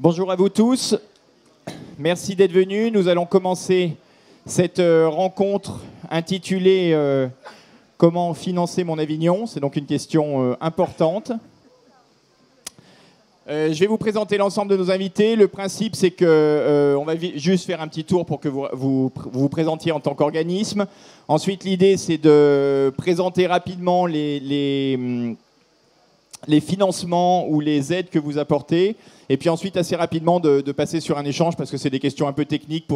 Bonjour à vous tous. Merci d'être venus. Nous allons commencer cette rencontre intitulée Comment financer mon Avignon ? C'est donc une question importante. Je vais vous présenter l'ensemble de nos invités. Le principe, c'est qu'on va juste faire un petit tour pour que vous présentiez en tant qu'organisme. Ensuite, l'idée, c'est de présenter rapidement les financements ou les aides que vous apportez. Et puis ensuite, assez rapidement, de passer sur un échange parce que c'est des questions un peu techniques.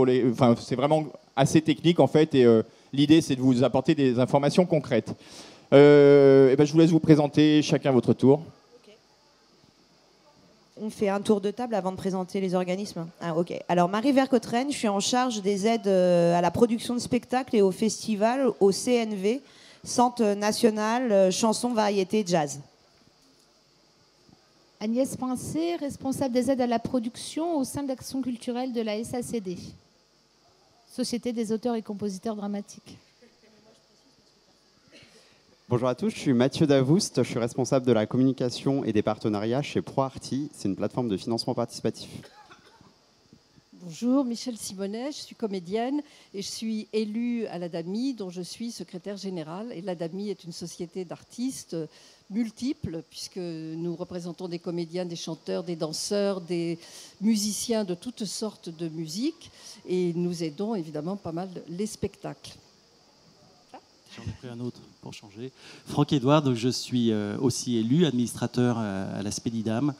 C'est vraiment assez technique, en fait. Et l'idée, c'est de vous apporter des informations concrètes. Je vous laisse vous présenter chacun à votre tour. On fait un tour de table avant de présenter les organismes. Ok. Alors, Marie Vercottren, je suis en charge des aides à la production de spectacles et au festival, au CNV, Centre national chanson, variété, jazz. Agnès Pincé, responsable des aides à la production au sein de l'action culturelle de la SACD, Société des auteurs et compositeurs dramatiques. Bonjour à tous, je suis Mathieu Davoust, je suis responsable de la communication et des partenariats chez ProArty, c'est une plateforme de financement participatif. Bonjour, Michèle Simonet, je suis comédienne et je suis élue à l'ADAMI dont je suis secrétaire générale. Et l'ADAMI est une société d'artistes multiples puisque nous représentons des comédiens, des chanteurs, des danseurs, des musiciens de toutes sortes de musique et nous aidons évidemment pas mal les spectacles. J'en ai pris un autre pour changer. Franck Edouard, donc je suis aussi élu, administrateur à la Spédidam,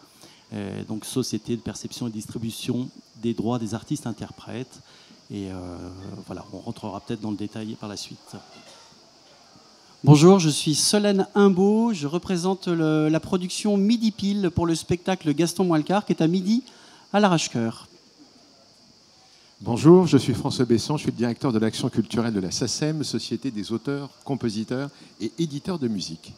donc société de perception et distribution des droits des artistes interprètes. Et voilà, on rentrera peut-être dans le détail par la suite. Bonjour, je suis Solène Imbeau, je représente la production Midi Pile pour le spectacle Gaston Moilcar qui est à midi à l'Arrache-Cœur. Bonjour, je suis François Besson, je suis le directeur de l'action culturelle de la SACEM, Société des auteurs, compositeurs et éditeurs de musique.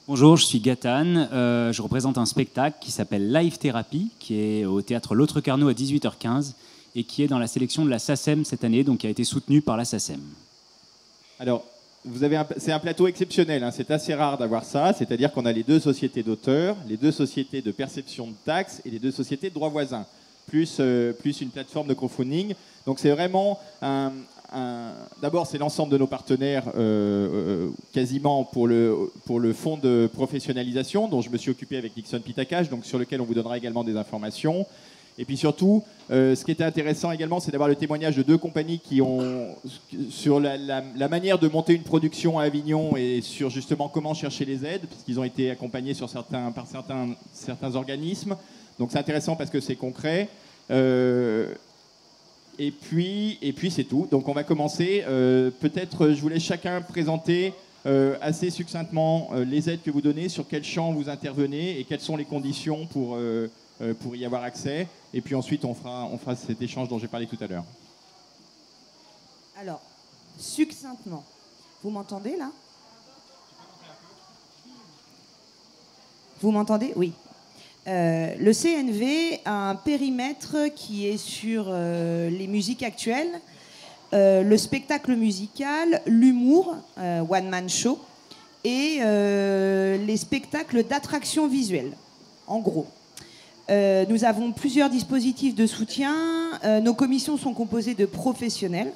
Bonjour, je suis Gaëtan, je représente un spectacle qui s'appelle Live Thérapie, qui est au théâtre L'Autre Carnot à 18h15 et qui est dans la sélection de la SACEM cette année, donc qui a été soutenu par la SACEM. Alors, c'est un plateau exceptionnel, hein, c'est assez rare d'avoir ça, c'est-à-dire qu'on a les deux sociétés d'auteurs, les deux sociétés de perception de taxes et les deux sociétés de droits voisins, plus une plateforme de crowdfunding. Donc c'est vraiment d'abord, c'est l'ensemble de nos partenaires quasiment pour le fonds de professionnalisation dont je me suis occupé avec Nixon Pitakash, donc sur lequel on vous donnera également des informations. Et puis surtout, ce qui était intéressant également, c'est d'avoir le témoignage de deux compagnies qui ont, sur la manière de monter une production à Avignon et sur justement comment chercher les aides, puisqu'ils ont été accompagnés par certains organismes. Donc c'est intéressant parce que c'est concret. Et puis c'est tout. Donc on va commencer. Peut-être je vous laisse chacun présenter assez succinctement les aides que vous donnez, sur quel champ vous intervenez et quelles sont les conditions pour y avoir accès. Et puis ensuite on fera cet échange dont j'ai parlé tout à l'heure. Alors, succinctement, vous m'entendez là ? Vous m'entendez ? Oui. Le CNV a un périmètre qui est sur les musiques actuelles, le spectacle musical, l'humour, one-man show, et les spectacles d'attraction visuelle, en gros. Nous avons plusieurs dispositifs de soutien. Nos commissions sont composées de professionnels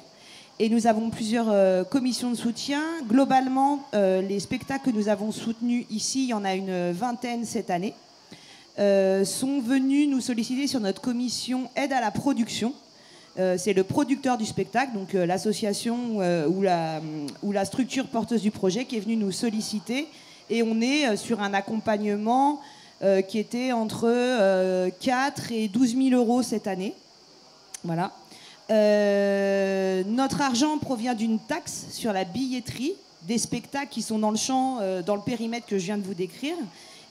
et nous avons plusieurs commissions de soutien. Globalement, les spectacles que nous avons soutenus ici, il y en a une vingtaine cette année, sont venus nous solliciter sur notre commission aide à la production. C'est le producteur du spectacle, donc l'association ou la structure porteuse du projet qui est venue nous solliciter. Et on est sur un accompagnement qui était entre 4 et 12 000 euros cette année. Voilà. Notre argent provient d'une taxe sur la billetterie des spectacles qui sont dans le champ, dans le périmètre que je viens de vous décrire.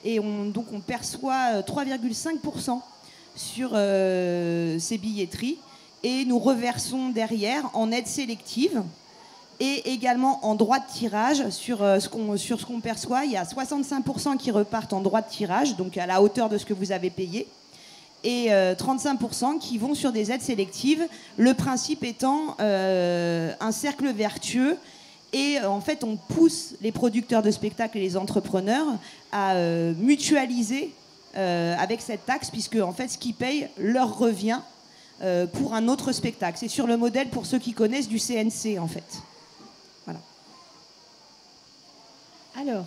Et donc on perçoit 3,5% sur ces billetteries. Et nous reversons derrière en aide sélective et également en droits de tirage sur ce qu'on perçoit. Il y a 65% qui repartent en droits de tirage, donc à la hauteur de ce que vous avez payé, et 35% qui vont sur des aides sélectives. Le principe étant un cercle vertueux. Et en fait, on pousse les producteurs de spectacles et les entrepreneurs à mutualiser avec cette taxe, puisque en fait, ce qu'ils payent leur revient pour un autre spectacle. C'est sur le modèle, pour ceux qui connaissent, du CNC, en fait. Voilà. Alors,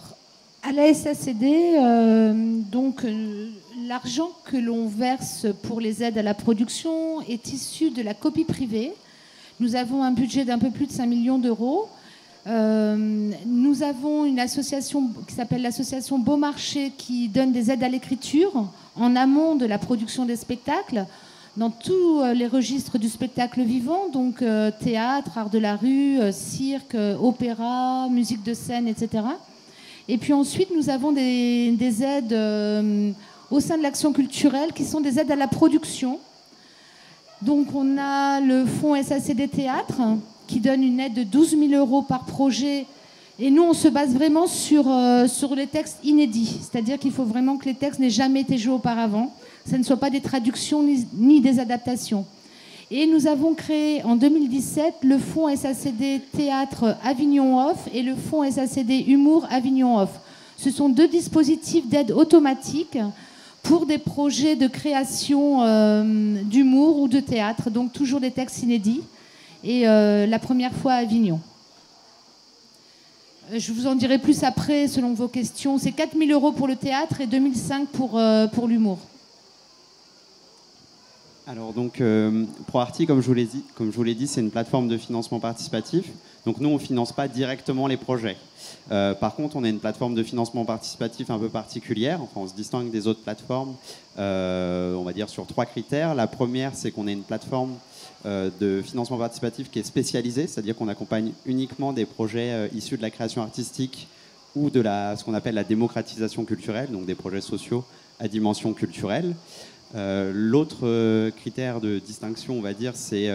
à la SACD, l'argent que l'on verse pour les aides à la production est issu de la copie privée. Nous avons un budget d'un peu plus de 5 millions d'euros. Nous avons une association qui s'appelle l'association Beaumarchais qui donne des aides à l'écriture en amont de la production des spectacles dans tous les registres du spectacle vivant, donc théâtre, art de la rue, cirque, opéra, musique de scène, etc. Et puis ensuite, nous avons des aides au sein de l'action culturelle qui sont des aides à la production. Donc on a le fonds SACD Théâtre qui donne une aide de 12 000 euros par projet. Et nous, on se base vraiment sur les textes inédits. C'est-à-dire qu'il faut vraiment que les textes n'aient jamais été joués auparavant. Que ce ne soient pas des traductions ni des adaptations. Et nous avons créé en 2017 le fonds SACD Théâtre Avignon Off et le fonds SACD Humour Avignon Off. Ce sont deux dispositifs d'aide automatique pour des projets de création d'humour ou de théâtre, donc toujours des textes inédits. Et la première fois à Avignon. Je vous en dirai plus après, selon vos questions. C'est 4 000 euros pour le théâtre et 2 500 pour l'humour. Alors donc, ProArty, comme je vous l'ai dit, c'est une plateforme de financement participatif. Donc nous, on ne finance pas directement les projets. Par contre, on a une plateforme de financement participatif un peu particulière. Enfin, on se distingue des autres plateformes, on va dire, sur 3 critères. La première, c'est qu'on est une plateforme de financement participatif qui est spécialisée, c'est-à-dire qu'on accompagne uniquement des projets issus de la création artistique ou de ce qu'on appelle la démocratisation culturelle, donc des projets sociaux à dimension culturelle. L'autre critère de distinction, on va dire, c'est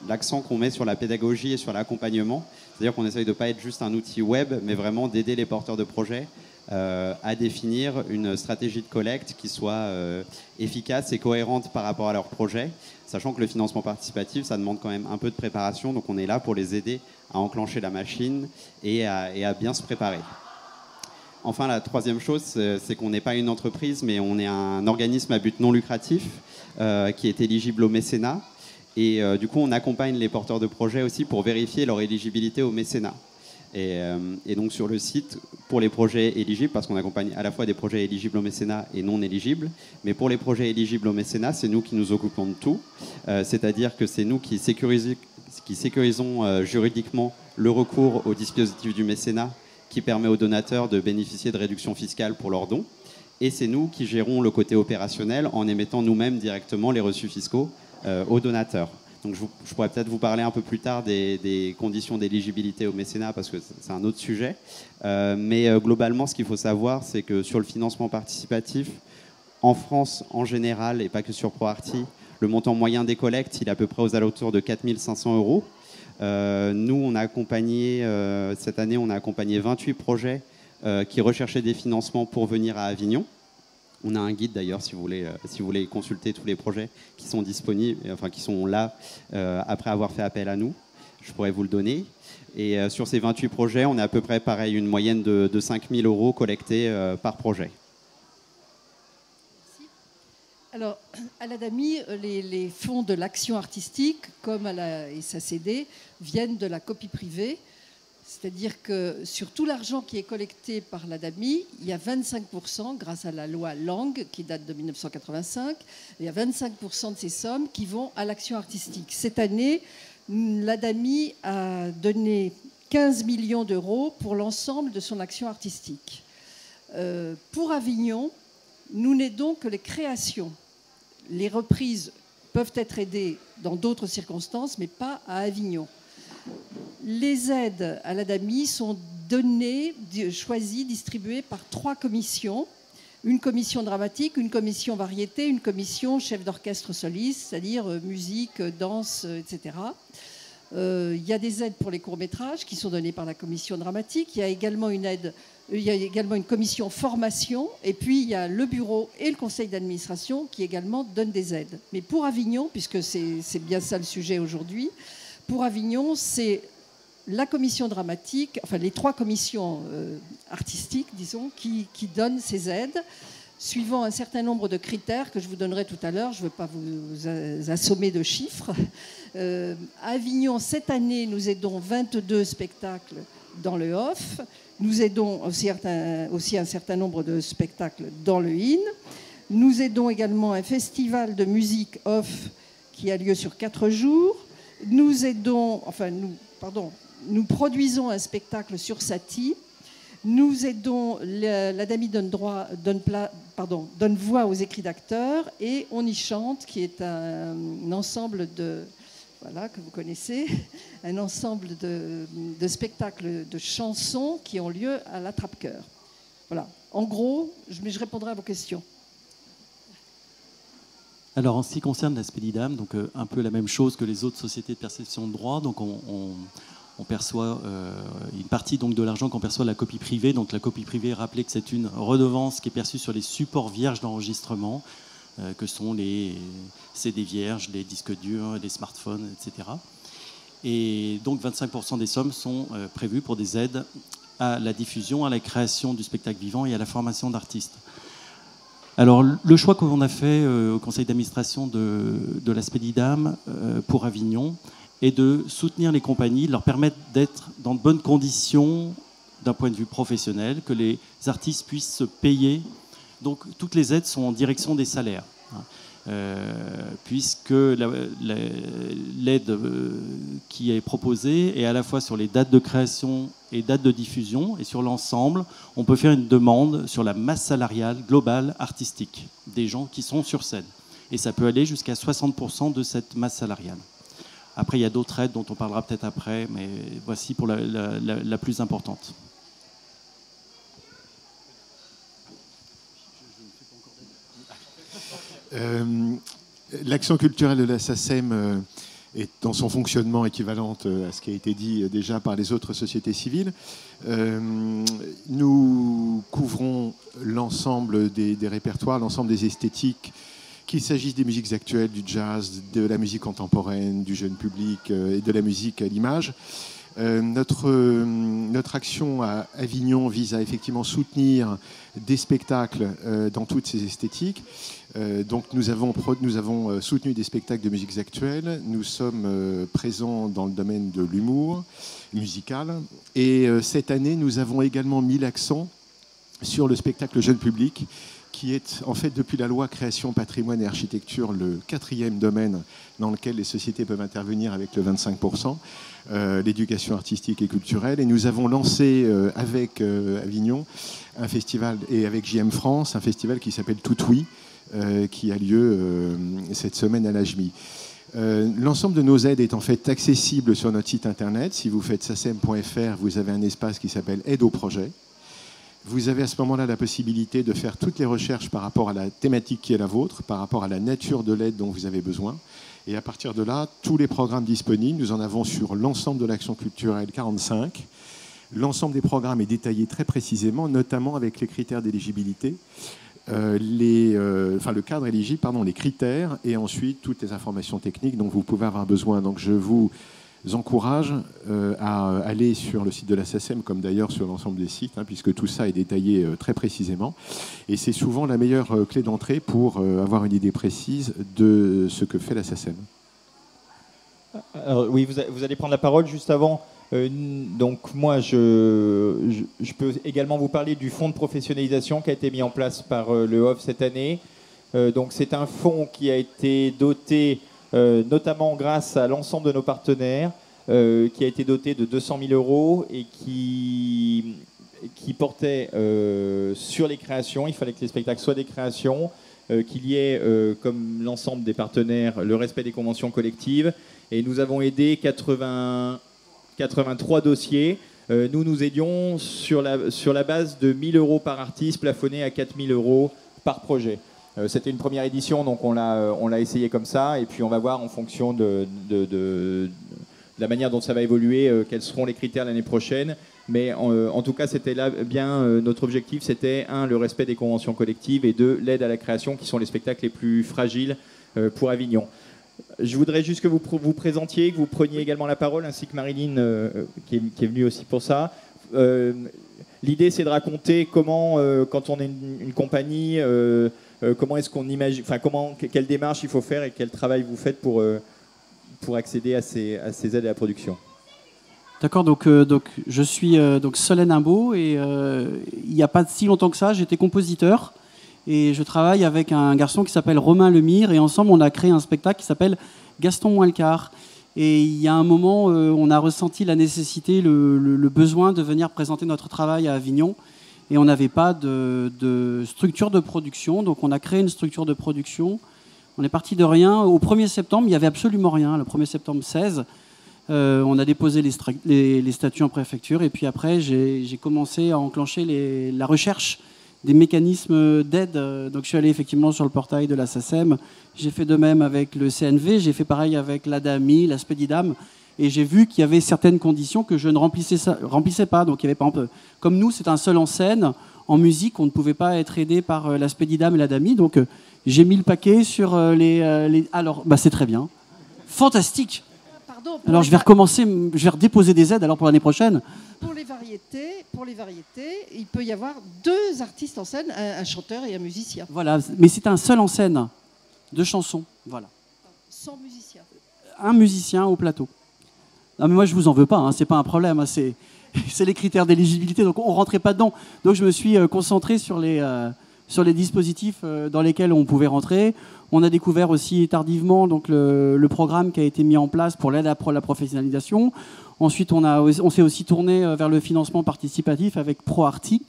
l'accent qu'on met sur la pédagogie et sur l'accompagnement. C'est-à-dire qu'on essaye de ne pas être juste un outil web, mais vraiment d'aider les porteurs de projets à définir une stratégie de collecte qui soit efficace et cohérente par rapport à leur projet, sachant que le financement participatif, ça demande quand même un peu de préparation, donc on est là pour les aider à enclencher la machine et à bien se préparer. Enfin, la troisième chose, c'est qu'on n'est pas une entreprise, mais on est un organisme à but non lucratif qui est éligible au mécénat. Et du coup, on accompagne les porteurs de projets aussi pour vérifier leur éligibilité au mécénat. Et donc sur le site, pour les projets éligibles, parce qu'on accompagne à la fois des projets éligibles au mécénat et non éligibles, mais pour les projets éligibles au mécénat, c'est nous qui nous occupons de tout. C'est-à-dire que c'est nous qui sécurisons juridiquement le recours au dispositif du mécénat qui permet aux donateurs de bénéficier de réductions fiscales pour leurs dons. Et c'est nous qui gérons le côté opérationnel en émettant nous-mêmes directement les reçus fiscaux aux donateurs. Donc je pourrais peut-être vous parler un peu plus tard des conditions d'éligibilité au mécénat parce que c'est un autre sujet. Mais globalement, ce qu'il faut savoir, c'est que sur le financement participatif, en France en général, et pas que sur ProArty, le montant moyen des collectes, il est à peu près aux alentours de 4 500 euros. Nous, on a accompagné, cette année, on a accompagné 28 projets qui recherchaient des financements pour venir à Avignon. On a un guide d'ailleurs si vous voulez consulter tous les projets qui sont disponibles, enfin qui sont là après avoir fait appel à nous. Je pourrais vous le donner. Et sur ces 28 projets, on a à peu près pareil une moyenne de 5 000 euros collectés par projet. Alors, à l'ADAMI, les fonds de l'action artistique, comme à la SACD, viennent de la copie privée. C'est-à-dire que sur tout l'argent qui est collecté par l'ADAMI, il y a 25%, grâce à la loi Lang, qui date de 1985, il y a 25% de ces sommes qui vont à l'action artistique. Cette année, l'ADAMI a donné 15 millions d'euros pour l'ensemble de son action artistique. Pour Avignon, nous n'aidons que les créations. Les reprises peuvent être aidées dans d'autres circonstances, mais pas à Avignon. Les aides à l'ADAMI sont données, choisies, distribuées par 3 commissions. Une commission dramatique, une commission variété, une commission chef d'orchestre soliste, c'est-à-dire musique, danse, etc. Il y a des aides pour les courts-métrages qui sont données par la commission dramatique. Il y a également une commission formation. Et puis, il y a le bureau et le conseil d'administration qui également donnent des aides. Mais pour Avignon, puisque c'est bien ça le sujet aujourd'hui, pour Avignon, c'est la commission dramatique, enfin les 3 commissions artistiques, disons, qui donnent ces aides, suivant un certain nombre de critères que je vous donnerai tout à l'heure. Je ne veux pas vous assommer de chiffres. À Avignon, cette année, nous aidons 22 spectacles dans le off. Nous aidons aussi un certain nombre de spectacles dans le in. Nous aidons également un festival de musique off qui a lieu sur 4 jours. Nous produisons un spectacle sur Satie. Nous aidons l'Adami donne voix aux écrits d'acteurs, et On y chante, qui est un ensemble que vous connaissez, un ensemble de spectacles de chansons qui ont lieu à l'Attrape-Cœur. Voilà. En gros, je répondrai à vos questions. Alors, en ce qui concerne la Spedidam, donc un peu la même chose que les autres sociétés de perception de droits. Donc, on perçoit une partie donc, de l'argent qu'on perçoit de la copie privée. Donc, la copie privée, rappelez que c'est une redevance qui est perçue sur les supports vierges d'enregistrement, que sont les CD vierges, les disques durs, les smartphones, etc. Et donc, 25% des sommes sont prévues pour des aides à la diffusion, à la création du spectacle vivant et à la formation d'artistes. Alors, le choix qu'on a fait au conseil d'administration de la Spedidam pour Avignon est de soutenir les compagnies, de leur permettre d'être dans de bonnes conditions d'un point de vue professionnel, que les artistes puissent se payer. Donc, toutes les aides sont en direction des salaires, puisque l'aide qui est proposée est à la fois sur les dates de création et dates de diffusion, et sur l'ensemble, on peut faire une demande sur la masse salariale globale artistique des gens qui sont sur scène. Et ça peut aller jusqu'à 60% de cette masse salariale. Après, il y a d'autres aides dont on parlera peut-être après, mais voici pour la plus importante. L'action culturelle de la SACEM est dans son fonctionnement équivalente à ce qui a été dit déjà par les autres sociétés civiles. Nous couvrons l'ensemble des répertoires, l'ensemble des esthétiques, qu'il s'agisse des musiques actuelles, du jazz, de la musique contemporaine, du jeune public et de la musique à l'image. Notre action à Avignon vise à effectivement soutenir des spectacles dans toutes ces esthétiques. Donc nous avons soutenu des spectacles de musiques actuelles. Nous sommes présents dans le domaine de l'humour musical. Et cette année, nous avons également mis l'accent sur le spectacle jeune public, qui est en fait depuis la loi création, patrimoine et architecture le 4e domaine dans lequel les sociétés peuvent intervenir avec le 25%, l'éducation artistique et culturelle. Et nous avons lancé avec Avignon un festival, et avec JM France, un festival qui s'appelle Tout Oui, qui a lieu cette semaine à l'AJMI. L'ensemble de nos aides est en fait accessible sur notre site internet. Si vous faites sacem.fr, vous avez un espace qui s'appelle Aide au projet. Vous avez à ce moment-là la possibilité de faire toutes les recherches par rapport à la thématique qui est la vôtre, par rapport à la nature de l'aide dont vous avez besoin. Et à partir de là, tous les programmes disponibles, nous en avons sur l'ensemble de l'action culturelle 45. L'ensemble des programmes est détaillé très précisément, notamment avec les critères d'éligibilité, le cadre éligible, les critères, et ensuite toutes les informations techniques dont vous pouvez avoir besoin. Donc je vous encourage à aller sur le site de la SACEM, comme d'ailleurs sur l'ensemble des sites, puisque tout ça est détaillé très précisément. Et c'est souvent la meilleure clé d'entrée pour avoir une idée précise de ce que fait la SACEM. Alors, oui, vous allez prendre la parole juste avant. Donc moi, je peux également vous parler du fonds de professionnalisation qui a été mis en place par le HOF cette année. Donc c'est un fonds qui a été doté notamment grâce à l'ensemble de nos partenaires, qui a été doté de 200 000 € et qui portait sur les créations. Il fallait que les spectacles soient des créations, qu'il y ait, comme l'ensemble des partenaires, le respect des conventions collectives. Et nous avons aidé 83 dossiers. Nous aidions sur la base de 1 000 € par artiste, plafonné à 4 000 € par projet. C'était une première édition, donc on l'a essayé comme ça, et puis on va voir en fonction de la manière dont ça va évoluer, quels seront les critères l'année prochaine. Mais en tout cas, c'était là bien notre objectif, c'était 1, le respect des conventions collectives, et 2, l'aide à la création, qui sont les spectacles les plus fragiles pour Avignon. Je voudrais juste que vous vous présentiez, que vous preniez également la parole, ainsi que Marilyn, qui est venue aussi pour ça. L'idée, c'est de raconter comment, quand on est une compagnie, comment est-ce qu'on imagine, enfin, quelle démarche il faut faire et quel travail vous faites pour accéder à ces aides à la production. D'accord, donc je suis donc Solène Imbeau et il n'y a pas si longtemps que ça, j'étais compositeur et je travaille avec un garçon qui s'appelle Romain Lemire et ensemble on a créé un spectacle qui s'appelle Gaston moins le quart. Et il y a un moment, on a ressenti la nécessité, le besoin de venir présenter notre travail à Avignon et on n'avait pas de structure de production, donc on a créé une structure de production. On est parti de rien. Au 1er septembre, il n'y avait absolument rien. Le 1er septembre 16, on a déposé les statuts en préfecture. Et puis après, j'ai commencé à enclencher la recherche des mécanismes d'aide. Donc je suis allé effectivement sur le portail de la SACEM. J'ai fait de même avec le CNV. J'ai fait pareil avec l'ADAMI, la Spedidam. Et j'ai vu qu'il y avait certaines conditions que je ne remplissais pas. Donc il y avait, par exemple, comme nous, c'est un seul en scène. En musique, on ne pouvait pas être aidé par la Spedidam et l'ADAMI. Donc j'ai mis le paquet sur les... Alors, c'est très bien. Fantastique. Pardon, alors je vais recommencer, je vais redéposer des aides alors pour l'année prochaine. Pour les variétés, il peut y avoir 2 artistes en scène, un chanteur et un musicien. Voilà, mais c'est un seul en scène, 2 chansons, voilà. Sans musicien. Un musicien au plateau. Non mais moi je vous en veux pas, hein, c'est pas un problème, hein, c'est les critères d'éligibilité, donc on rentrait pas dedans. Donc je me suis concentré sur les dispositifs dans lesquels on pouvait rentrer. On a découvert aussi tardivement donc, le programme qui a été mis en place pour l'aide à la professionnalisation. Ensuite, on s'est aussi tourné vers le financement participatif avec ProArty.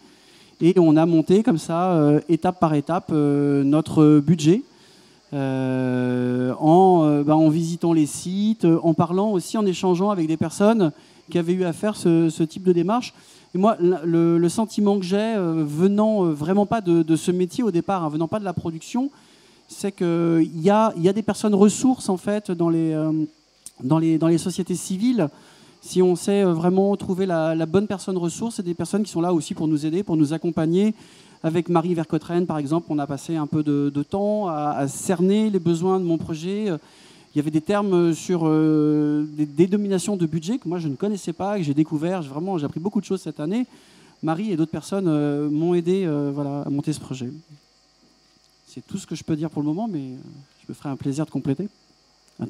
Et on a monté comme ça, étape par étape, notre budget en visitant les sites, en parlant aussi, en échangeant avec des personnes qui avaient eu à faire ce type de démarche. Et moi, le sentiment que j'ai, venant vraiment pas de ce métier au départ, hein, venant pas de la production, c'est qu'il y a des personnes ressources en fait dans les sociétés civiles. Si on sait vraiment trouver la bonne personne ressource, c'est des personnes qui sont là aussi pour nous aider, pour nous accompagner. Avec Marie Vercottren, par exemple, on a passé un peu de temps à cerner les besoins de mon projet. Il y avait des termes sur des dénominations de budget que moi je ne connaissais pas, que j'ai découvert. J'ai appris beaucoup de choses cette année. Marie et d'autres personnes m'ont aidé à monter ce projet. C'est tout ce que je peux dire pour le moment, mais je me ferai un plaisir de compléter. Je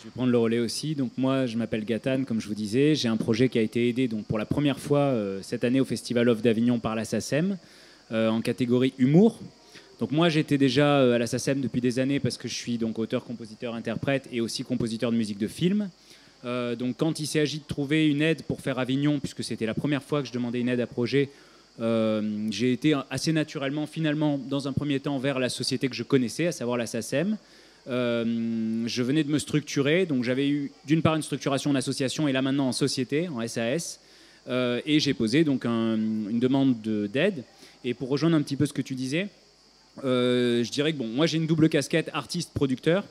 vais prendre le relais aussi. Donc moi, je m'appelle Gatane, comme je vous disais. J'ai un projet qui a été aidé donc, pour la première fois cette année au Festival Off d'Avignon par la SACEM en catégorie humour. Donc moi, j'étais déjà à la SACEM depuis des années parce que je suis donc auteur, compositeur, interprète et aussi compositeur de musique de film. Donc quand il s'agit de trouver une aide pour faire Avignon, puisque c'était la première fois que je demandais une aide à projet, j'ai été assez naturellement, finalement, dans un premier temps, vers la société que je connaissais, à savoir la SACEM. Je venais de me structurer, donc j'avais eu d'une part une structuration en association et là maintenant en société, en SAS, et j'ai posé donc une demande d'aide. Et pour rejoindre un petit peu ce que tu disais, je dirais que moi j'ai une double casquette artiste-producteur,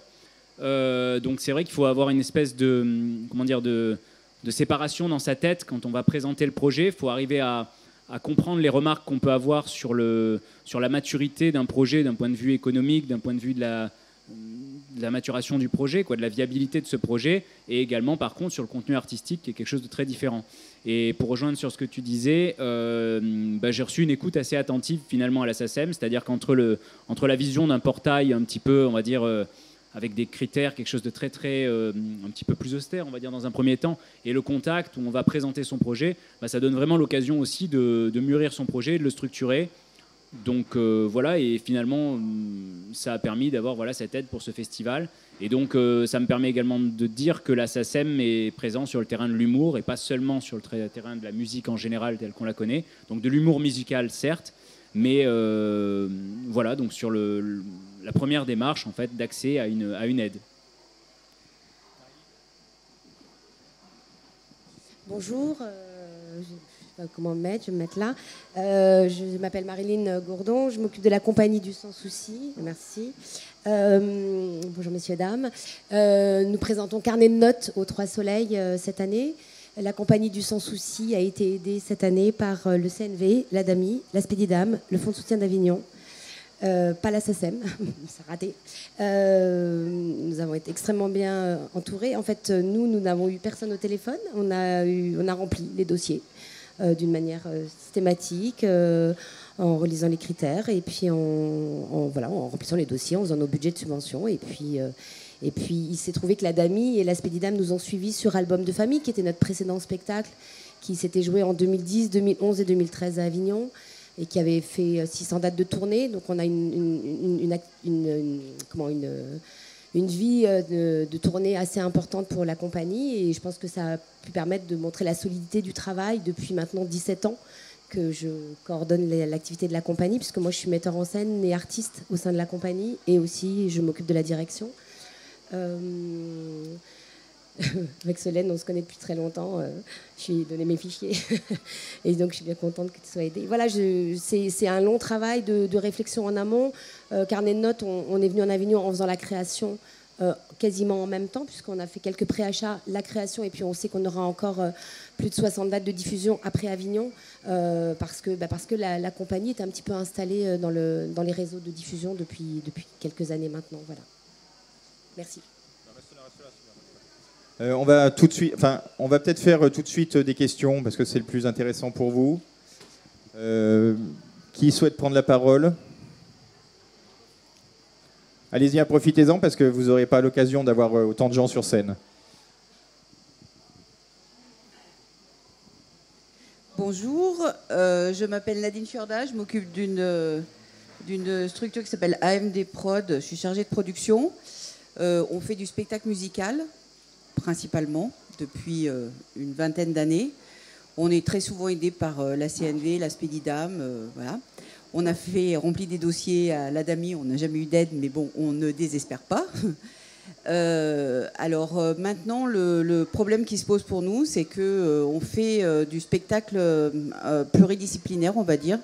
donc c'est vrai qu'il faut avoir une espèce de séparation dans sa tête quand on va présenter le projet. Il faut arriver à comprendre les remarques qu'on peut avoir sur la maturité d'un projet, d'un point de vue économique, d'un point de vue de la maturation du projet, de la viabilité de ce projet, et également par contre sur le contenu artistique qui est quelque chose de très différent. Et pour rejoindre sur ce que tu disais, j'ai reçu une écoute assez attentive finalement à la SACEM, c'est-à-dire qu'entre la vision d'un portail un petit peu, on va dire, avec des critères, quelque chose de très très un petit peu plus austère, on va dire dans un premier temps, et le contact où on va présenter son projet, ça donne vraiment l'occasion aussi de mûrir son projet, de le structurer. Donc voilà, et finalement ça a permis d'avoir cette aide pour ce festival. Et donc ça me permet également de dire que la SACEM est présent sur le terrain de l'humour et pas seulement sur le terrain de la musique en général telle qu'on la connaît. Donc de l'humour musical certes, mais donc sur la première démarche en fait d'accès à une aide. Bonjour. Comment me mettre, je vais me mettre là. Je m'appelle Marilyn Gourdon, je m'occupe de la compagnie du Sans Souci. Merci. Bonjour messieurs, dames. Nous présentons Carnet de notes aux Trois Soleils cette année. La compagnie du Sans Souci a été aidée cette année par le CNV, l'ADAMI, la Spedidam, le Fonds de soutien d'Avignon. pas la SACEM, ça a raté. Nous avons été extrêmement bien entourés. En fait, nous n'avons eu personne au téléphone. On a rempli les dossiers d'une manière systématique, en relisant les critères et puis en remplissant les dossiers, en faisant nos budgets de subvention. Et puis, il s'est trouvé que la DAMI et la Spédidam nous ont suivis sur Album de famille, qui était notre précédent spectacle, qui s'était joué en 2010, 2011 et 2013 à Avignon, et qui avait fait 600 dates de tournée. Donc on a une vie de tournée assez importante pour la compagnie, et je pense que ça a pu permettre de montrer la solidité du travail depuis maintenant 17 ans que je coordonne l'activité de la compagnie, puisque moi je suis metteur en scène et artiste au sein de la compagnie, et aussi je m'occupe de la direction. Avec Solène, on se connaît depuis très longtemps. Je lui ai donné mes fichiers. Et donc, je suis bien contente que tu sois aidée. Voilà, c'est un long travail de réflexion en amont. Carnet de notes, on est venu en Avignon en faisant la création quasiment en même temps, puisqu'on a fait quelques préachats, la création, et puis on sait qu'on aura encore plus de 60 dates de diffusion après Avignon, parce que la compagnie est un petit peu installée dans les réseaux de diffusion depuis quelques années maintenant. Voilà. Merci. On va peut-être faire tout de suite des questions parce que c'est le plus intéressant pour vous. Qui souhaite prendre la parole? Allez-y, profitez-en parce que vous n'aurez pas l'occasion d'avoir autant de gens sur scène. Bonjour, je m'appelle Nadine Fiorda, je m'occupe d'une structure qui s'appelle AMD Prod. Je suis chargée de production. On fait du spectacle musical, principalement, depuis une vingtaine d'années. On est très souvent aidé par la CNV, la Spédidam, voilà. On a rempli des dossiers à la DAMI, on n'a jamais eu d'aide, mais bon, on ne désespère pas. Maintenant, le problème qui se pose pour nous, c'est qu'on fait du spectacle pluridisciplinaire, on va dire,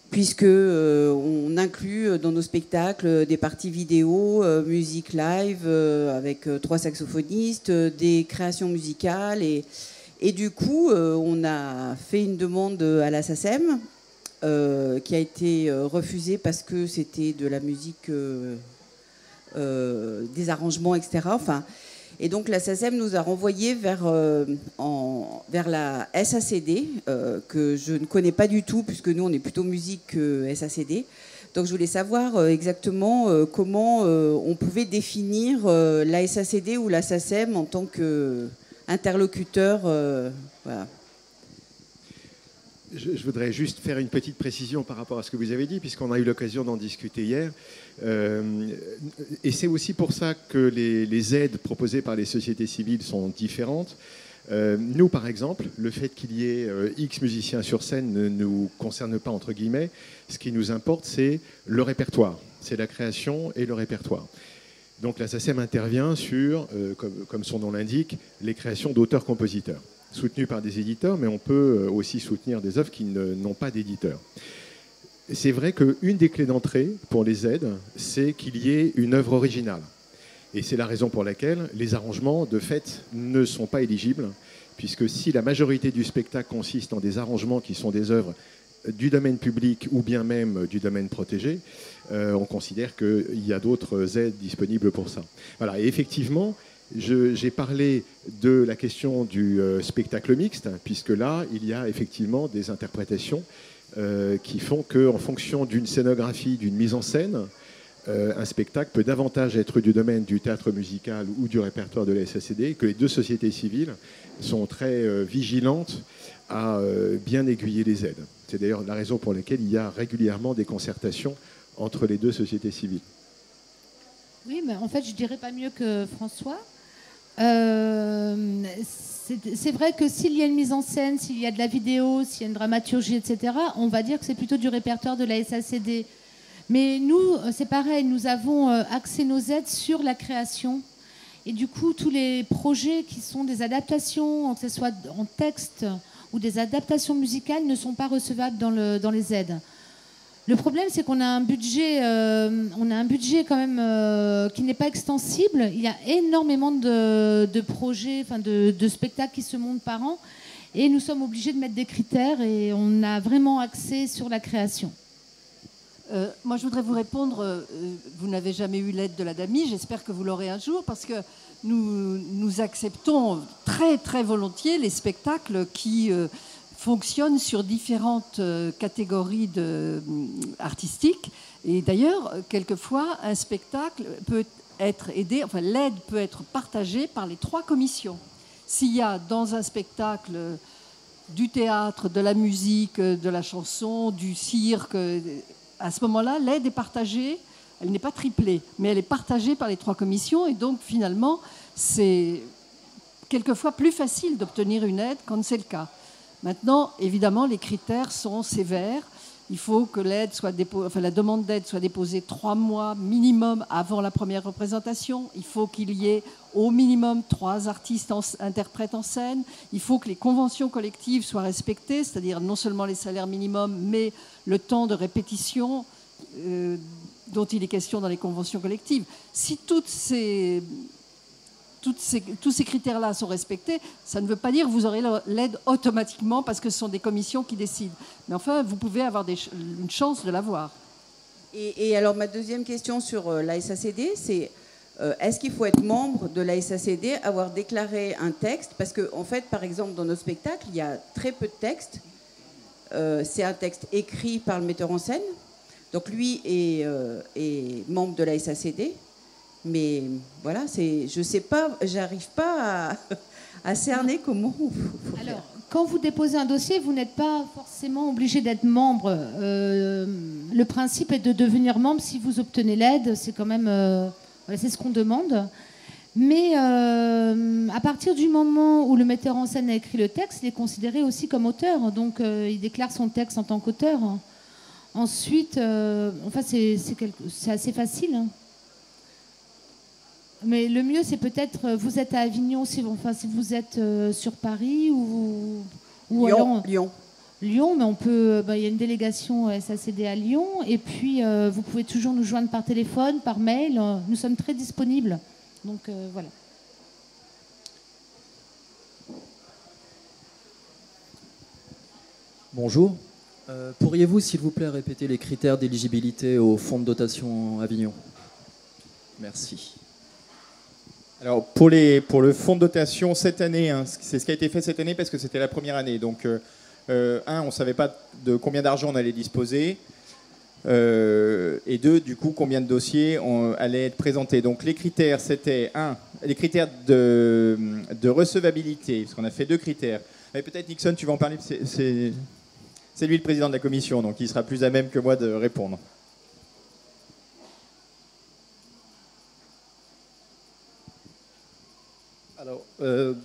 puisque on inclut dans nos spectacles des parties vidéo, musique live avec 3 saxophonistes, des créations musicales, et du coup on a fait une demande à la SACEM qui a été refusée parce que c'était de la musique, des arrangements, etc. Et donc la SACEM nous a renvoyés vers la SACD, que je ne connais pas du tout, puisque nous on est plutôt musique que SACD. Donc je voulais savoir exactement comment on pouvait définir la SACD ou la SACEM en tant qu'interlocuteur. Voilà. Je voudrais juste faire une petite précision par rapport à ce que vous avez dit, puisqu'on a eu l'occasion d'en discuter hier. Et c'est aussi pour ça que les aides proposées par les sociétés civiles sont différentes. Nous, par exemple, le fait qu'il y ait X musiciens sur scène ne nous concerne pas, entre guillemets. Ce qui nous importe, c'est le répertoire. C'est la création et le répertoire. Donc la SACEM intervient sur, comme son nom l'indique, les créations d'auteurs-compositeurs, soutenues par des éditeurs, mais on peut aussi soutenir des œuvres qui n'ont pas d'éditeurs. C'est vrai qu'une des clés d'entrée pour les aides, c'est qu'il y ait une œuvre originale. Et c'est la raison pour laquelle les arrangements, de fait, ne sont pas éligibles, puisque si la majorité du spectacle consiste en des arrangements qui sont des œuvres du domaine public ou bien même du domaine protégé, on considère qu'il y a d'autres aides disponibles pour ça. Voilà. Et effectivement, j'ai parlé de la question du spectacle mixte, puisque là, il y a effectivement des interprétations qui font qu'en fonction d'une scénographie, d'une mise en scène, un spectacle peut davantage être du domaine du théâtre musical ou du répertoire de la SACD, que les deux sociétés civiles sont très vigilantes à bien aiguiller les aides. C'est d'ailleurs la raison pour laquelle il y a régulièrement des concertations entre les deux sociétés civiles. Oui, mais en fait, je ne dirais pas mieux que François. C'est vrai que s'il y a une mise en scène, s'il y a de la vidéo, s'il y a une dramaturgie, etc., on va dire que c'est plutôt du répertoire de la SACD. Mais nous, c'est pareil, nous avons axé nos aides sur la création. Et du coup, tous les projets qui sont des adaptations, que ce soit en texte ou des adaptations musicales, ne sont pas recevables dans les aides. Le problème, c'est qu'on a un budget, quand même qui n'est pas extensible. Il y a énormément de projets, enfin de spectacles qui se montent par an, et nous sommes obligés de mettre des critères, et on a vraiment axé sur la création. Moi, je voudrais vous répondre. Vous n'avez jamais eu l'aide de la DAMI. J'espère que vous l'aurez un jour, parce que nous acceptons très, très volontiers les spectacles qui fonctionnent sur différentes catégories artistiques. Et d'ailleurs, quelquefois, un spectacle peut être aidé, enfin, l'aide peut être partagée par les 3 commissions. S'il y a dans un spectacle du théâtre, de la musique, de la chanson, du cirque, à ce moment-là, l'aide est partagée. Elle n'est pas triplée, mais elle est partagée par les 3 commissions. Et donc, finalement, c'est quelquefois plus facile d'obtenir une aide quand c'est le cas. Maintenant, évidemment, les critères sont sévères. Il faut que la demande d'aide soit déposée 3 mois minimum avant la première représentation. Il faut qu'il y ait au minimum 3 artistes interprètes en scène. Il faut que les conventions collectives soient respectées, c'est-à-dire non seulement les salaires minimums, mais le temps de répétition dont il est question dans les conventions collectives. Si tous ces critères-là sont respectés, ça ne veut pas dire que vous aurez l'aide automatiquement parce que ce sont des commissions qui décident. Mais enfin, vous pouvez avoir une chance de l'avoir. Et alors, ma deuxième question sur la SACD, c'est est-ce qu'il faut être membre de la SACD, avoir déclaré un texte? Parce qu'en fait, par exemple, dans nos spectacles, il y a très peu de textes. C'est un texte écrit par le metteur en scène. Donc, lui est membre de la SACD. Mais voilà, je ne sais pas, j'arrive pas à cerner comment on faut faire. Alors, quand vous déposez un dossier, vous n'êtes pas forcément obligé d'être membre. Le principe est de devenir membre si vous obtenez l'aide. C'est quand même, c'est ce qu'on demande. Mais à partir du moment où le metteur en scène a écrit le texte, il est considéré aussi comme auteur. Donc, il déclare son texte en tant qu'auteur. Ensuite, c'est assez facile. Hein. Mais le mieux, c'est peut-être, vous êtes à Avignon, si vous êtes sur Paris ou Lyon. Lyon, mais il y a une délégation SACD à Lyon. Et puis, vous pouvez toujours nous joindre par téléphone, par mail. Nous sommes très disponibles. Donc, voilà. Bonjour. Pourriez-vous, s'il vous plaît, répéter les critères d'éligibilité au fonds de dotation Avignon? Merci. Alors, pour le fonds de dotation cette année, hein, c'est ce qui a été fait cette année parce que c'était la première année. Donc, on ne savait pas de combien d'argent on allait disposer. Et 2, du coup, combien de dossiers allaient être présentés. Donc, les critères, c'était les critères de recevabilité, parce qu'on a fait 2 critères. Mais peut-être, Nixon, tu vas en parler, c'est lui le président de la commission, donc il sera plus à même que moi de répondre. Alors,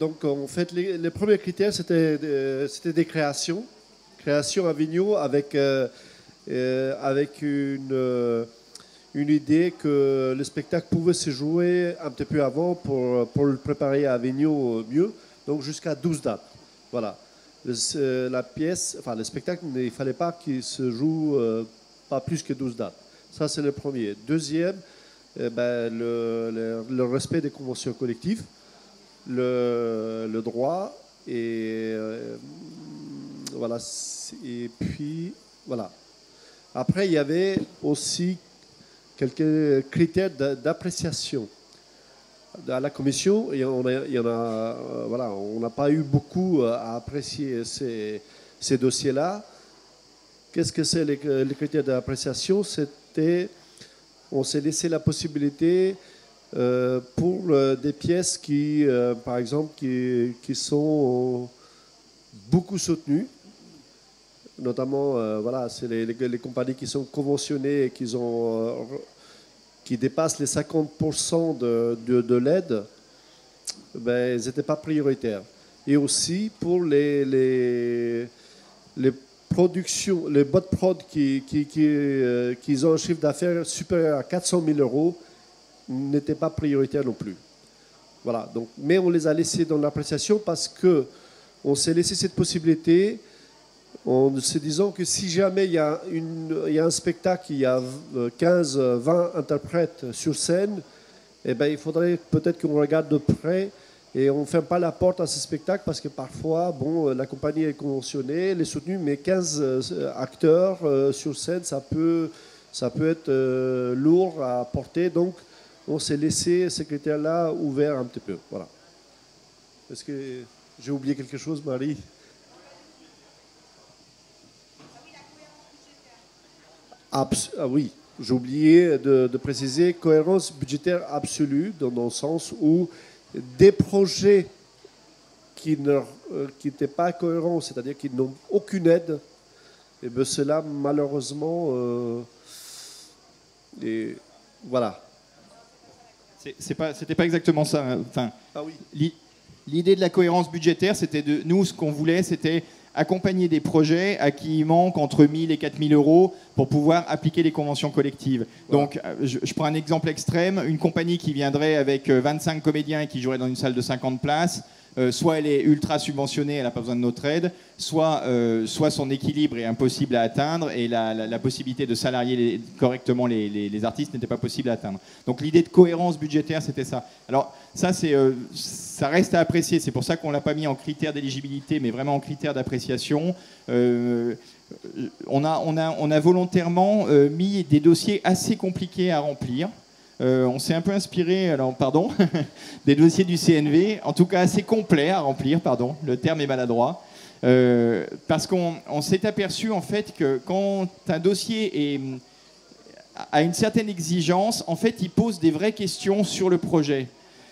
donc en fait, les premiers critères, c'était des créations. Création Avignon avec une idée que le spectacle pouvait se jouer un petit peu avant pour le préparer à Avignon mieux, donc jusqu'à 12 dates. Voilà. La pièce, enfin le spectacle, il ne fallait pas qu'il se joue pas plus que 12 dates. Ça, c'est le premier. Deuxième, le respect des conventions collectives. Le droit et voilà, et puis voilà. Après, il y avait aussi quelques critères d'appréciation à la commission. On n'a pas eu beaucoup à apprécier ces dossiers-là. Qu'est-ce que c'est les critères d'appréciation? On s'est laissé la possibilité pour des pièces qui, par exemple, qui sont beaucoup soutenues, notamment, c'est les compagnies qui sont conventionnées et qui dépassent les 50% de l'aide, elles n'étaient pas prioritaires. Et aussi pour les productions, les boîtes prod qui ont un chiffre d'affaires supérieur à 400 000 euros, n'était pas prioritaire non plus. Voilà. Donc, mais on les a laissés dans l'appréciation parce que on s'est laissé cette possibilité en se disant que si jamais il y a un spectacle, il y a 15, 20 interprètes sur scène, eh ben, il faudrait peut-être qu'on regarde de près et on ne ferme pas la porte à ce spectacle parce que parfois, la compagnie est conventionnée, elle est soutenue, mais 15 acteurs sur scène, ça peut ça peut être lourd à porter. Donc, on s'est laissé ces critères-là ouverts un petit peu. Voilà. Est-ce que j'ai oublié quelque chose, Marie? Ah oui, j'ai oublié de préciser cohérence budgétaire absolue, dans le sens où des projets qui n'étaient pas cohérents, c'est-à-dire qui n'ont aucune aide, et bien cela, malheureusement, et voilà. C'était pas exactement ça. Enfin, ah oui. L'idée de la cohérence budgétaire, c'était nous, ce qu'on voulait, c'était accompagner des projets à qui il manque entre 1 000 et 4 000 euros pour pouvoir appliquer les conventions collectives. Voilà. Donc, je prends un exemple extrême. Une compagnie qui viendrait avec 25 comédiens et qui jouerait dans une salle de 50 places, soit elle est ultra subventionnée, elle n'a pas besoin de notre aide, soit son équilibre est impossible à atteindre et la possibilité de salarier correctement les artistes n'était pas possible à atteindre. Donc l'idée de cohérence budgétaire, c'était ça. Alors ça, ça reste à apprécier. C'est pour ça qu'on ne l'a pas mis en critère d'éligibilité, mais vraiment en critère d'appréciation. On a volontairement mis des dossiers assez compliqués à remplir. On s'est un peu inspiré, alors pardon, des dossiers du CNV, en tout cas assez complets à remplir, pardon, le terme est maladroit, parce qu'on s'est aperçu en fait que quand un dossier a une certaine exigence, en fait il pose des vraies questions sur le projet.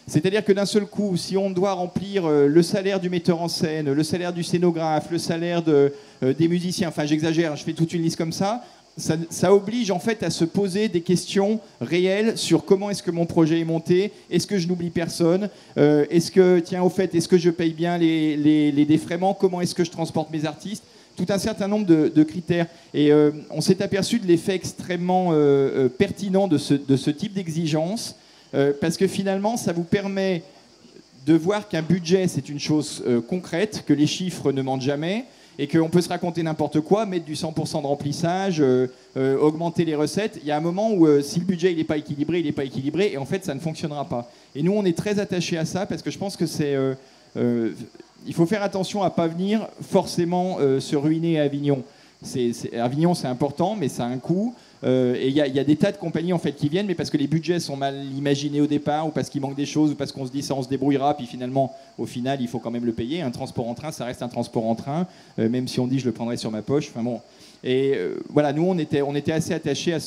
C'est-à-dire que d'un seul coup, si on doit remplir le salaire du metteur en scène, le salaire du scénographe, le salaire des musiciens, enfin j'exagère, je fais toute une liste comme ça, ça oblige en fait à se poser des questions réelles sur comment est-ce que mon projet est monté, est-ce que je n'oublie personne, est-ce que je paye bien les défraiements, comment est-ce que je transporte mes artistes, tout un certain nombre de critères. Et on s'est aperçu de l'effet extrêmement pertinent de ce type d'exigence, parce que finalement ça vous permet de voir qu'un budget c'est une chose concrète, que les chiffres ne mentent jamais, et qu'on peut se raconter n'importe quoi, mettre du 100% de remplissage, augmenter les recettes. Il y a un moment où si le budget il n'est pas équilibré, il n'est pas équilibré, et en fait ça ne fonctionnera pas. Et nous on est très attachés à ça, parce que je pense que il faut faire attention à ne pas venir forcément se ruiner à Avignon. Avignon c'est important, mais ça a un coût. Et il y a des tas de compagnies en fait qui viennent, mais parce que les budgets sont mal imaginés au départ, ou parce qu'il manque des choses, ou parce qu'on se dit ça on se débrouillera, puis finalement au final il faut quand même le payer. Un transport en train, ça reste un transport en train, même si on dit je le prendrai sur ma poche. Enfin bon. Et voilà, nous on était assez attachés à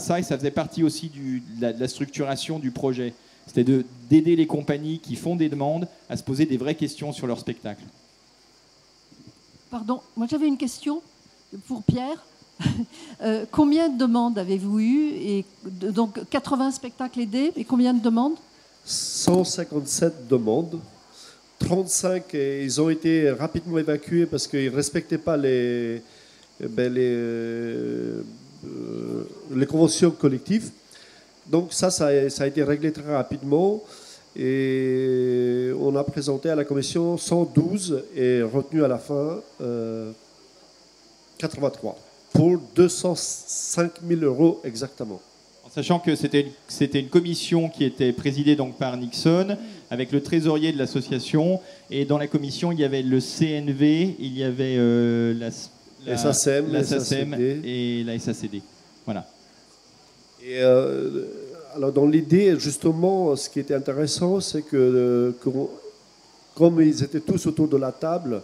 ça, et ça faisait partie aussi de la structuration du projet. C'était d'aider les compagnies qui font des demandes à se poser des vraies questions sur leur spectacle. Pardon, moi j'avais une question pour Pierre. Combien de demandes avez-vous eu, et donc 80 spectacles aidés, et combien de demandes? 157 demandes. 35, ils ont été rapidement évacués parce qu'ils ne respectaient pas les conventions collectives. Donc ça a été réglé très rapidement, et on a présenté à la commission 112 et retenu à la fin 83. Pour 205 000 euros exactement. En sachant que c'était une commission qui était présidée donc par Nixon, avec le trésorier de l'association, et dans la commission il y avait le CNV, il y avait la SACEM et la SACD. Voilà. Et alors dans l'idée, justement, ce qui était intéressant, c'est que comme ils étaient tous autour de la table,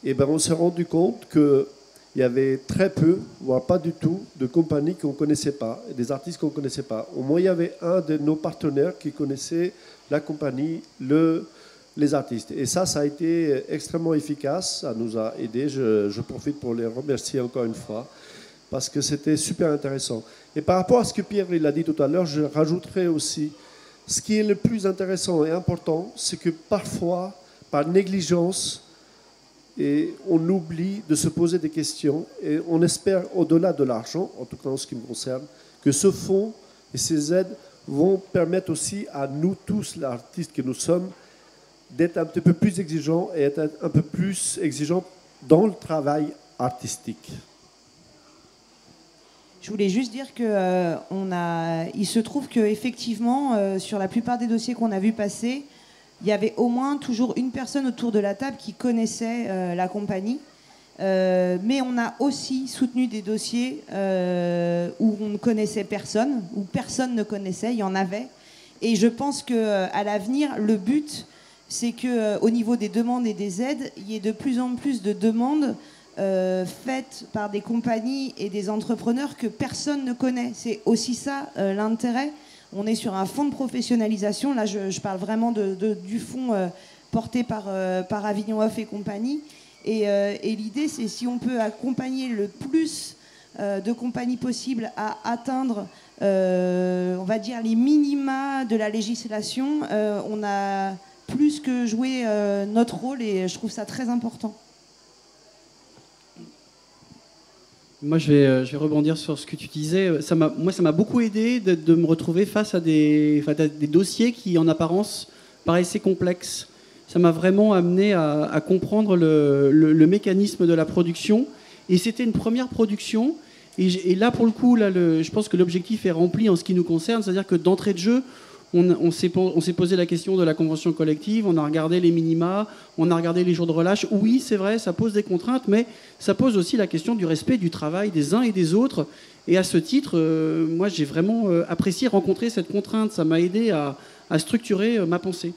et ben on s'est rendu compte que il y avait très peu, voire pas du tout, de compagnies qu'on ne connaissait pas, et des artistes qu'on ne connaissait pas. Au moins, il y avait un de nos partenaires qui connaissait la compagnie, les artistes. Et ça a été extrêmement efficace, ça nous a aidés. Je profite pour les remercier encore une fois, parce que c'était super intéressant. Et par rapport à ce que Pierre il a dit tout à l'heure, je rajouterai aussi, ce qui est le plus intéressant et important, c'est que parfois, par négligence, et on oublie de se poser des questions, et on espère, au-delà de l'argent, en tout cas en ce qui me concerne, que ce fonds et ces aides vont permettre aussi à nous tous, les artistes que nous sommes, d'être un petit peu plus exigeants, et être un peu plus exigeants dans le travail artistique. Je voulais juste dire il se trouve qu'effectivement, sur la plupart des dossiers qu'on a vus passer, il y avait au moins toujours une personne autour de la table qui connaissait la compagnie. Mais on a aussi soutenu des dossiers où on ne connaissait personne, où personne ne connaissait, il y en avait. Et je pense qu'à l'avenir, le but, c'est qu'au niveau des demandes et des aides, il y ait de plus en plus de demandes faites par des compagnies et des entrepreneurs que personne ne connaît. C'est aussi ça l'intérêt. On est sur un fonds de professionnalisation. Là, je parle vraiment du fonds porté par Avignon Off et compagnie. Et l'idée, c'est si on peut accompagner le plus de compagnies possible à atteindre, on va dire, les minima de la législation, on a plus que joué notre rôle et je trouve ça très important. Moi, je vais rebondir sur ce que tu disais. Moi, ça m'a beaucoup aidé de me retrouver face à des dossiers qui, en apparence, paraissaient complexes. Ça m'a vraiment amené à comprendre le mécanisme de la production. Et c'était une première production. Et là, pour le coup, je pense que l'objectif est rempli en ce qui nous concerne. C'est-à-dire que d'entrée de jeu, on s'est posé la question de la convention collective, on a regardé les minima, on a regardé les jours de relâche. Oui, c'est vrai, ça pose des contraintes, mais ça pose aussi la question du respect du travail des uns et des autres. Et à ce titre, moi, j'ai vraiment apprécié rencontrer cette contrainte. Ça m'a aidé à structurer ma pensée.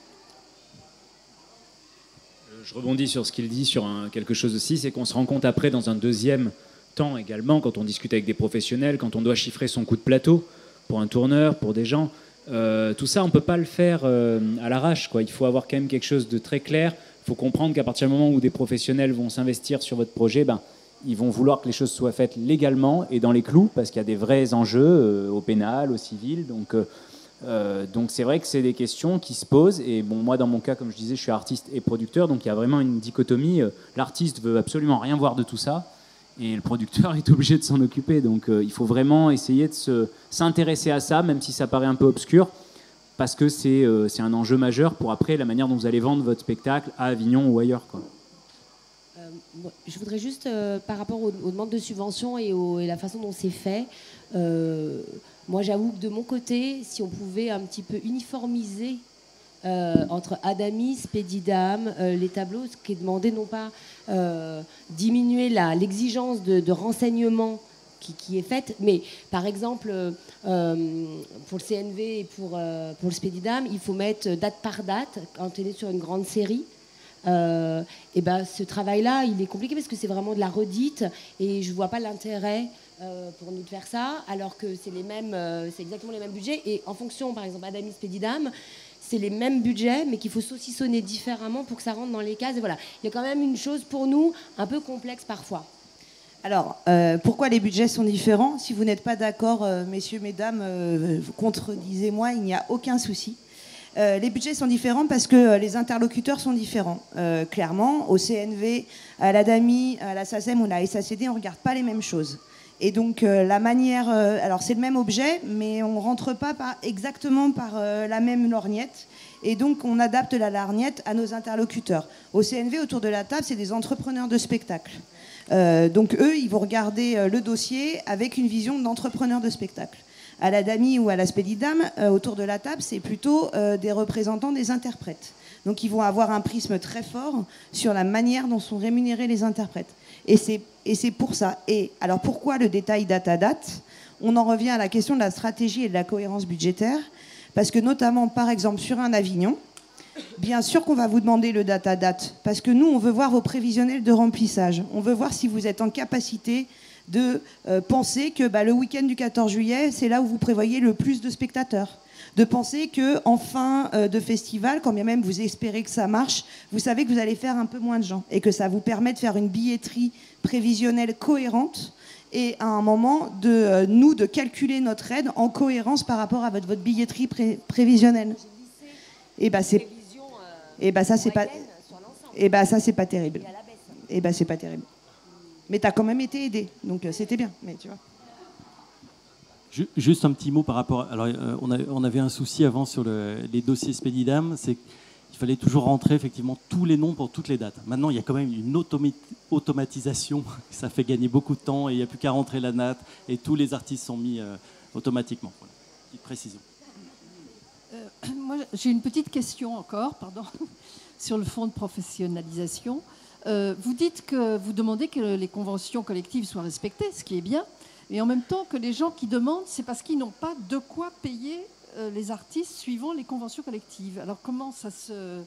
Je rebondis sur ce qu'il dit, sur quelque chose aussi, c'est qu'on se rend compte après, dans un deuxième temps également, quand on discute avec des professionnels, quand on doit chiffrer son coût de plateau pour un tourneur, pour des gens, tout ça, on ne peut pas le faire à l'arrache, quoi. Il faut avoir quand même quelque chose de très clair. Il faut comprendre qu'à partir du moment où des professionnels vont s'investir sur votre projet, ils vont vouloir que les choses soient faites légalement et dans les clous, parce qu'il y a des vrais enjeux au pénal, au civil. Donc c'est vrai que c'est des questions qui se posent. Et bon, moi, dans mon cas, comme je disais, je suis artiste et producteur, donc il y a vraiment une dichotomie. L'artiste veut absolument rien voir de tout ça, et le producteur est obligé de s'en occuper. Donc il faut vraiment essayer de s'intéresser à ça, même si ça paraît un peu obscur, parce que c'est un enjeu majeur pour après la manière dont vous allez vendre votre spectacle à Avignon ou ailleurs, quoi. Je voudrais juste, par rapport aux demandes de subventions et la façon dont c'est fait, moi j'avoue que de mon côté, si on pouvait un petit peu uniformiser entre Adami, Spedidam, les tableaux, ce qui est demandé, non pas diminuer l'exigence de renseignement qui est faite, mais par exemple pour le CNV et pour le Spedidam, il faut mettre date par date quand on est sur une grande série. Et ce travail-là, il est compliqué parce que c'est vraiment de la redite et je vois pas l'intérêt pour nous de faire ça, alors que c'est exactement les mêmes budgets. Et en fonction, par exemple, Adami, Spedidam, c'est les mêmes budgets, mais qu'il faut saucissonner différemment pour que ça rentre dans les cases. Et voilà, il y a quand même une chose pour nous un peu complexe parfois. Alors, pourquoi les budgets sont différents? Si vous n'êtes pas d'accord, messieurs, mesdames, contredisez-moi, il n'y a aucun souci. Les budgets sont différents parce que les interlocuteurs sont différents. Clairement, au CNV, à l'ADAMI, à la SACEM ou à la SACD, on ne regarde pas les mêmes choses. Et donc, la manière... alors, c'est le même objet, mais on ne rentre pas exactement par la même lorgnette. Et donc, on adapte la lorgnette à nos interlocuteurs. Au CNV, autour de la table, c'est des entrepreneurs de spectacle. Donc, eux, ils vont regarder le dossier avec une vision d'entrepreneur de spectacle. À la DAMI ou à la Spedidam, autour de la table, c'est plutôt des représentants des interprètes. Donc ils vont avoir un prisme très fort sur la manière dont sont rémunérés les interprètes. Et c'est pour ça. Et alors pourquoi le détail date à date? On en revient à la question de la stratégie et de la cohérence budgétaire. Parce que notamment, par exemple, sur un Avignon, bien sûr qu'on va vous demander le date à date. Parce que nous, on veut voir vos prévisionnels de remplissage. On veut voir si vous êtes en capacité de penser que le week-end du 14 juillet, c'est là où vous prévoyez le plus de spectateurs. De penser qu'en fin de festival, quand bien même vous espérez que ça marche, vous savez que vous allez faire un peu moins de gens et que ça vous permet de faire une billetterie prévisionnelle cohérente et à un moment de calculer notre aide en cohérence par rapport à votre billetterie prévisionnelle. Et ça, c'est pas... ça, c'est pas terrible. C'est pas terrible. Mais tu as quand même été aidé, donc c'était bien. Mais tu vois. Juste un petit mot par rapport... Alors, on avait un souci avant sur les dossiers Spedidam, c'est qu'il fallait toujours rentrer effectivement tous les noms pour toutes les dates. Maintenant, il y a quand même une automatisation, ça fait gagner beaucoup de temps, et il n'y a plus qu'à rentrer la date, et tous les artistes sont mis automatiquement. Voilà. Petite précision. Moi, j'ai une petite question encore, sur le fonds de professionnalisation. Vous dites que vous demandez que les conventions collectives soient respectées, ce qui est bien, et en même temps que les gens qui demandent, c'est parce qu'ils n'ont pas de quoi payer les artistes suivant les conventions collectives. Alors comment ça se...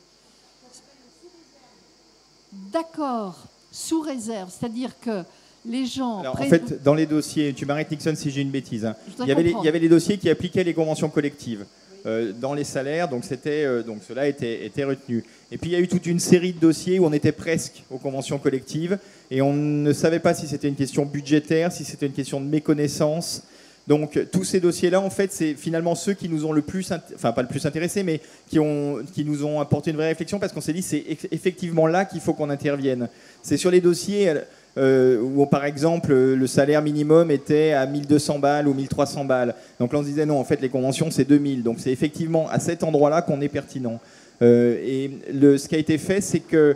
D'accord, sous réserve, c'est-à-dire que les gens... Alors, en fait, dans les dossiers, tu m'arrêtes Nixon si j'ai une bêtise, hein. il y avait les dossiers qui appliquaient les conventions collectives. Dans les salaires, donc cela était retenu. Et puis il y a eu toute une série de dossiers où on était presque aux conventions collectives et on ne savait pas si c'était une question budgétaire, si c'était une question de méconnaissance. Donc tous ces dossiers-là, en fait, c'est finalement ceux qui nous ont le plus, enfin pas le plus intéressés, mais qui nous ont apporté une vraie réflexion parce qu'on s'est dit c'est effectivement là qu'il faut qu'on intervienne. C'est sur les dossiers où par exemple le salaire minimum était à 1200 balles ou 1300 balles. Donc là on se disait non, en fait les conventions c'est 2000. Donc c'est effectivement à cet endroit-là qu'on est pertinent. Ce qui a été fait, c'est que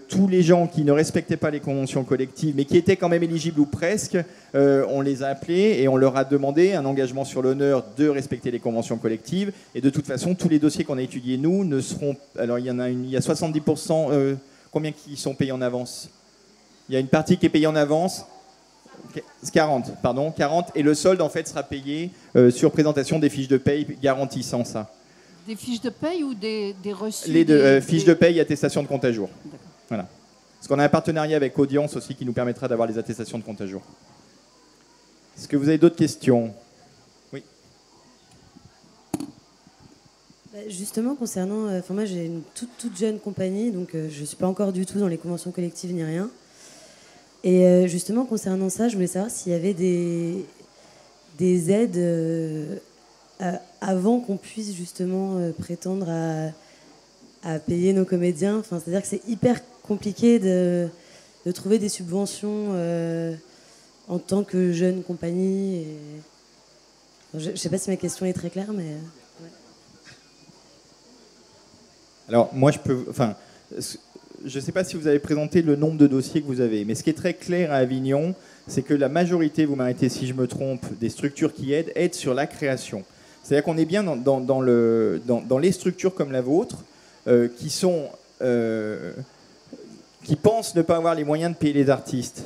tous les gens qui ne respectaient pas les conventions collectives, mais qui étaient quand même éligibles ou presque, on les a appelés et on leur a demandé un engagement sur l'honneur de respecter les conventions collectives. Et de toute façon, tous les dossiers qu'on a étudiés, nous, ne seront... Alors il y a 70%, combien qui sont payés en avance ? Il y a une partie qui est payée en avance, 40, et le solde en fait sera payé sur présentation des fiches de paye garantissant ça. Des fiches de paye ou des reçus? Les deux, fiches de paye et attestations de compte à jour. Voilà. Parce qu'on a un partenariat avec Audience aussi qui nous permettra d'avoir les attestations de compte à jour. Est-ce que vous avez d'autres questions? Oui. Justement, concernant... moi, j'ai une toute jeune compagnie, donc je ne suis pas encore du tout dans les conventions collectives ni rien. Et justement, concernant ça, je voulais savoir s'il y avait des aides avant qu'on puisse justement prétendre à payer nos comédiens. Enfin, c'est-à-dire que c'est hyper compliqué de trouver des subventions en tant que jeune compagnie. Et... Enfin, je ne sais pas si ma question est très claire, mais... Ouais. Alors, moi, je peux... Enfin, je ne sais pas si vous avez présenté le nombre de dossiers que vous avez, mais ce qui est très clair à Avignon, c'est que la majorité, vous m'arrêtez si je me trompe, des structures qui aident sur la création. C'est-à-dire qu'on est bien dans les structures comme la vôtre, qui pensent ne pas avoir les moyens de payer les artistes.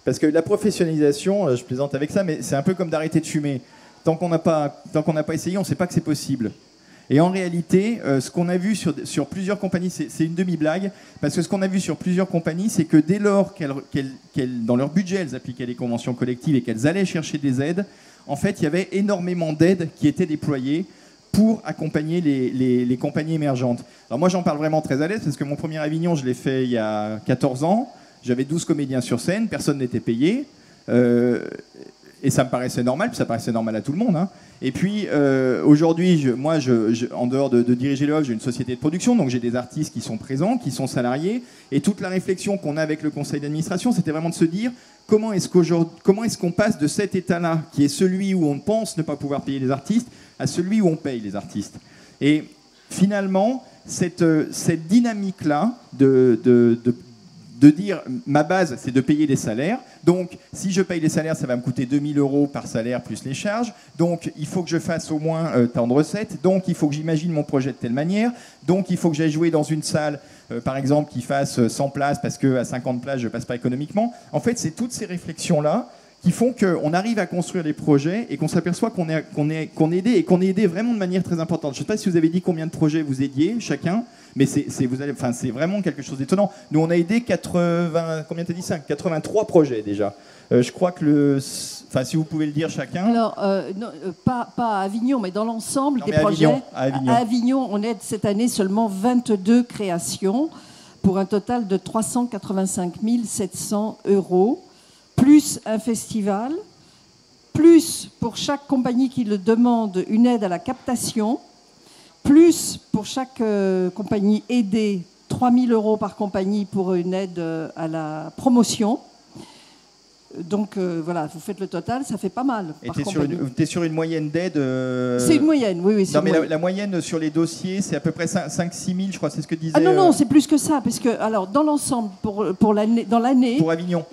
Parce que la professionnalisation, je plaisante avec ça, mais c'est un peu comme d'arrêter de fumer. Tant qu'on n'a pas essayé, on ne sait pas que c'est possible. Et en réalité, ce qu'on a vu sur plusieurs compagnies, c'est une demi-blague, parce que ce qu'on a vu sur plusieurs compagnies, c'est que dès lors qu'elles, dans leur budget, elles appliquaient les conventions collectives et qu'elles allaient chercher des aides, en fait, il y avait énormément d'aides qui étaient déployées pour accompagner les compagnies émergentes. Alors moi, j'en parle vraiment très à l'aise, parce que mon premier Avignon, je l'ai fait il y a 14 ans. J'avais 12 comédiens sur scène, personne n'était payé. Et ça me paraissait normal, puis ça paraissait normal à tout le monde. Hein. Et puis, aujourd'hui, en dehors de diriger le off, j'ai une société de production, donc j'ai des artistes qui sont présents, qui sont salariés. Et toute la réflexion qu'on a avec le conseil d'administration, c'était vraiment de se dire comment est-ce qu'on passe de cet état-là, qui est celui où on pense ne pas pouvoir payer les artistes, à celui où on paye les artistes. Et finalement, cette dynamique-là de dire ma base, c'est de payer les salaires. Donc, si je paye les salaires, ça va me coûter 2000 € par salaire plus les charges. Donc, il faut que je fasse au moins tant de recettes. Donc, il faut que j'imagine mon projet de telle manière. Donc, il faut que j'aille jouer dans une salle, par exemple, qui fasse 100 places parce qu'à 50 places, je ne passe pas économiquement. En fait, c'est toutes ces réflexions-là qui font qu'on arrive à construire des projets et qu'on s'aperçoit qu'on est aidé, et qu'on est aidé vraiment de manière très importante. Je ne sais pas si vous avez dit combien de projets vous aidiez chacun, mais c'est vraiment quelque chose d'étonnant. Nous, on a aidé 83 projets déjà. Je crois que si vous pouvez le dire chacun. Alors, non, pas à Avignon, mais dans l'ensemble des projets. À Avignon, on aide cette année seulement 22 créations pour un total de 385 700 €. Plus un festival, plus pour chaque compagnie qui le demande une aide à la captation, plus pour chaque compagnie aidée 3 000 € par compagnie pour une aide à la promotion. Donc voilà, vous faites le total, ça fait pas mal. Et tu es sur une moyenne d'aide C'est une moyenne, oui. Non, mais la moyenne sur les dossiers, c'est à peu près 5-6 000, je crois, c'est ce que disait... Ah non, c'est plus que ça, parce que, alors, dans l'ensemble, dans l'année... Pour Avignon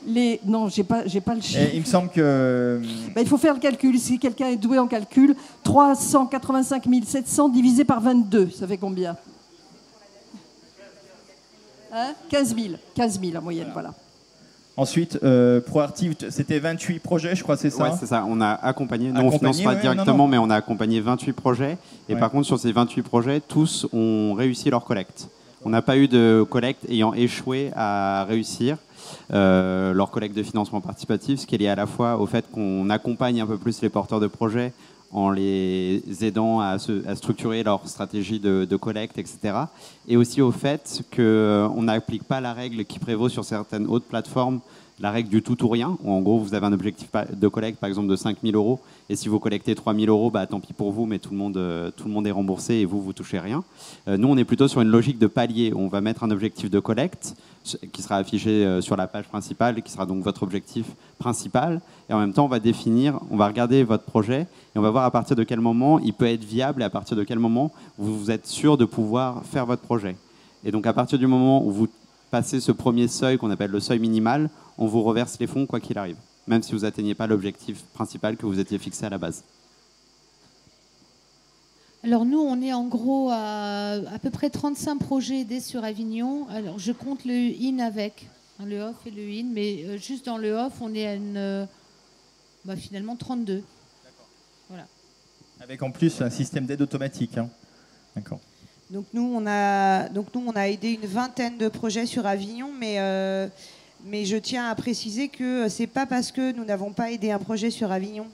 Non, j'ai pas le chiffre. Il me semble que... Il faut faire le calcul, si quelqu'un est doué en calcul, 385 700 divisé par 22, ça fait combien? Hein, 15 000 en moyenne, voilà. Ensuite, Proactive, c'était 28 projets, je crois, c'est ça? Oui, c'est ça. On a accompagné. Nous, on ne finance pas directement, mais on a accompagné 28 projets. Et par contre, sur ces 28 projets, tous ont réussi leur collecte. On n'a pas eu de collecte ayant échoué à réussir leur collecte de financement participatif, ce qui est lié à la fois au fait qu'on accompagne un peu plus les porteurs de projets en les aidant à structurer leur stratégie de collecte, etc. Et aussi au fait qu'on n'applique pas la règle qui prévaut sur certaines autres plateformes, la règle du tout ou rien, où en gros vous avez un objectif de collecte par exemple de 5 000 €, et si vous collectez 3 000 €, bah, tant pis pour vous, mais tout le monde est remboursé et vous touchez rien. Nous on est plutôt sur une logique de palier, où on va mettre un objectif de collecte qui sera affiché sur la page principale, et qui sera donc votre objectif principal, et en même temps on va regarder votre projet, et on va voir à partir de quel moment il peut être viable, et à partir de quel moment vous êtes sûr de pouvoir faire votre projet. Et donc à partir du moment où vous passez ce premier seuil qu'on appelle le seuil minimal, on vous reverse les fonds quoi qu'il arrive, même si vous n'atteignez pas l'objectif principal que vous étiez fixé à la base. Alors nous, on est en gros à peu près 35 projets aidés sur Avignon. Alors je compte le IN avec, hein, le off et le IN, mais juste dans le off, on est à finalement 32. D'accord. Voilà. Avec en plus un système d'aide automatique. Hein. D'accord. Donc nous, on a aidé une vingtaine de projets sur Avignon, mais je tiens à préciser que c'est pas parce que nous n'avons pas aidé un projet sur Avignon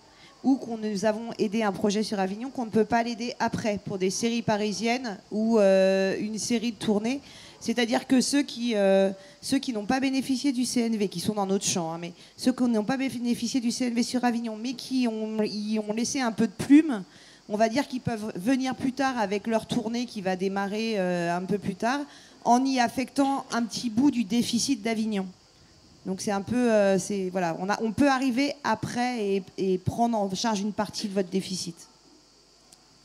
ou qu'on nous avons aidé un projet sur Avignon qu'on ne peut pas l'aider après pour des séries parisiennes ou une série de tournées. C'est-à-dire que ceux qui n'ont pas bénéficié du CNV, qui sont dans notre champ, hein, mais ceux qui n'ont pas bénéficié du CNV sur Avignon, mais qui y ont laissé un peu de plume, on va dire qu'ils peuvent venir plus tard avec leur tournée qui va démarrer un peu plus tard, en y affectant un petit bout du déficit d'Avignon. Donc c'est un peu, voilà, on peut arriver après et prendre en charge une partie de votre déficit.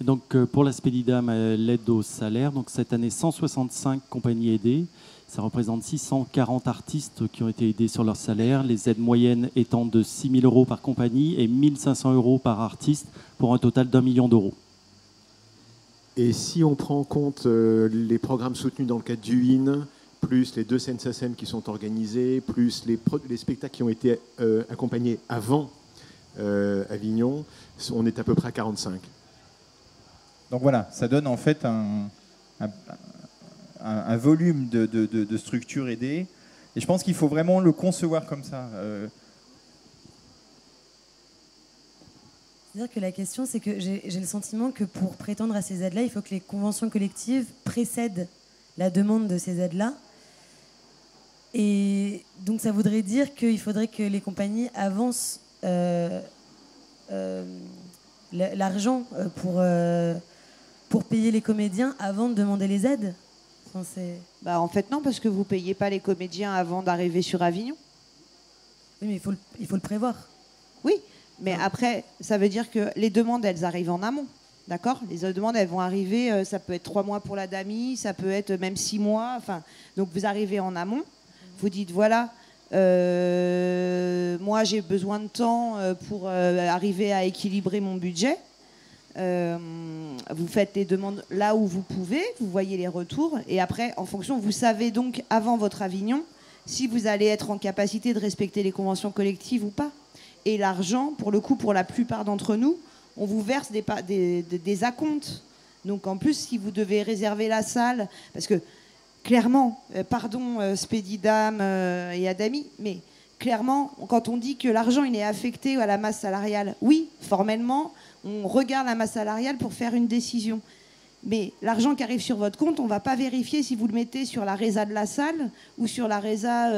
Et donc pour la Spedidam, l'aide au salaire, donc cette année 165 compagnies aidées, ça représente 640 artistes qui ont été aidés sur leur salaire, les aides moyennes étant de 6 000 € par compagnie et 1 500 € par artiste, pour un total d'1 million d'euros. Et si on prend en compte les programmes soutenus dans le cadre du IN, plus les 2 SACEM qui sont organisés, plus les spectacles qui ont été accompagnés avant Avignon, on est à peu près à 45. Donc voilà, ça donne en fait un volume de structures aidées. Et je pense qu'il faut vraiment le concevoir comme ça. C'est-à-dire que la question, c'est que j'ai le sentiment que pour prétendre à ces aides-là, il faut que les conventions collectives précèdent la demande de ces aides-là. Et donc ça voudrait dire qu'il faudrait que les compagnies avancent l'argent pour payer les comédiens avant de demander les aides. Enfin, en fait, non, parce que vous ne payez pas les comédiens avant d'arriver sur Avignon. Oui, mais il faut le prévoir. Oui, mais après, ça veut dire que les demandes, elles arrivent en amont. D'accord ? Les demandes, elles vont arriver, ça peut être 3 mois pour la DAMI, ça peut être même 6 mois. Enfin, donc, vous arrivez en amont. Vous dites, voilà, moi, j'ai besoin de temps pour arriver à équilibrer mon budget. Vous faites les demandes là où vous pouvez, vous voyez les retours, et après, en fonction, vous savez donc avant votre Avignon si vous allez être en capacité de respecter les conventions collectives ou pas. Et l'argent, pour le coup, pour la plupart d'entre nous, on vous verse des acomptes. Donc en plus, si vous devez réserver la salle, parce que clairement, pardon Spedidam et Adami, mais clairement, quand on dit que l'argent il est affecté à la masse salariale, oui, formellement, on regarde la masse salariale pour faire une décision. Mais l'argent qui arrive sur votre compte, on ne va pas vérifier si vous le mettez sur la résa de la salle ou sur la résa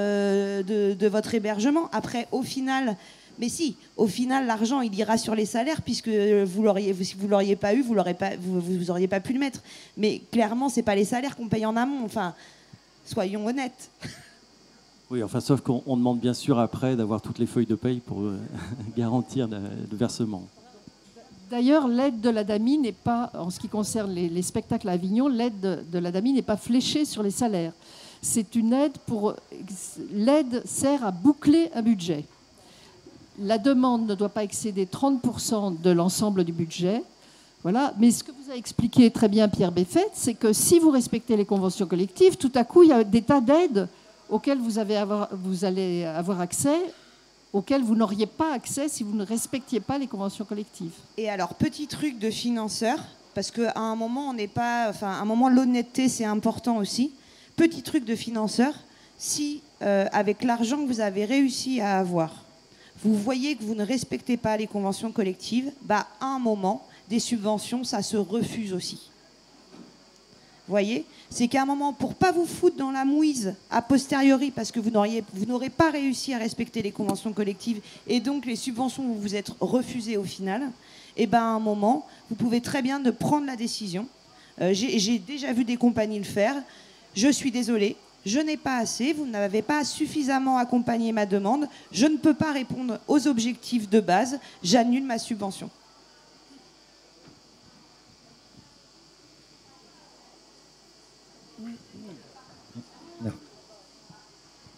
de votre hébergement. Après, au final, mais si, au final, l'argent, il ira sur les salaires puisque si vous ne l'auriez pas eu, vous n'auriez pas pu le mettre. Mais clairement, ce n'est pas les salaires qu'on paye en amont. Enfin, soyons honnêtes. Oui, enfin, sauf qu'on demande bien sûr après d'avoir toutes les feuilles de paye pour garantir le versement. D'ailleurs, l'aide de la DAMI n'est pas, en ce qui concerne les spectacles à Avignon, l'aide de la DAMI n'est pas fléchée sur les salaires. C'est une aide l'aide sert à boucler un budget. La demande ne doit pas excéder 30% de l'ensemble du budget. Voilà. Mais ce que vous a expliqué très bien Pierre Beffet, c'est que si vous respectez les conventions collectives, tout à coup, il y a des tas d'aides auxquelles vous allez avoir accès, auxquelles vous n'auriez pas accès si vous ne respectiez pas les conventions collectives. Et alors, petit truc de financeur, parce qu'à un moment, à un moment, l'honnêteté, c'est important aussi. Petit truc de financeur, si avec l'argent que vous avez réussi à avoir, vous voyez que vous ne respectez pas les conventions collectives, à un moment, des subventions, ça se refuse aussi. Vous voyez, c'est qu'à un moment, pour ne pas vous foutre dans la mouise a posteriori, parce que vous n'aurez pas réussi à respecter les conventions collectives, et donc les subventions vous vous êtes refusées au final, et à un moment, vous pouvez très bien de prendre la décision. J'ai déjà vu des compagnies le faire. Je suis désolée, je n'ai pas assez, vous n'avez pas suffisamment accompagné ma demande, je ne peux pas répondre aux objectifs de base, j'annule ma subvention.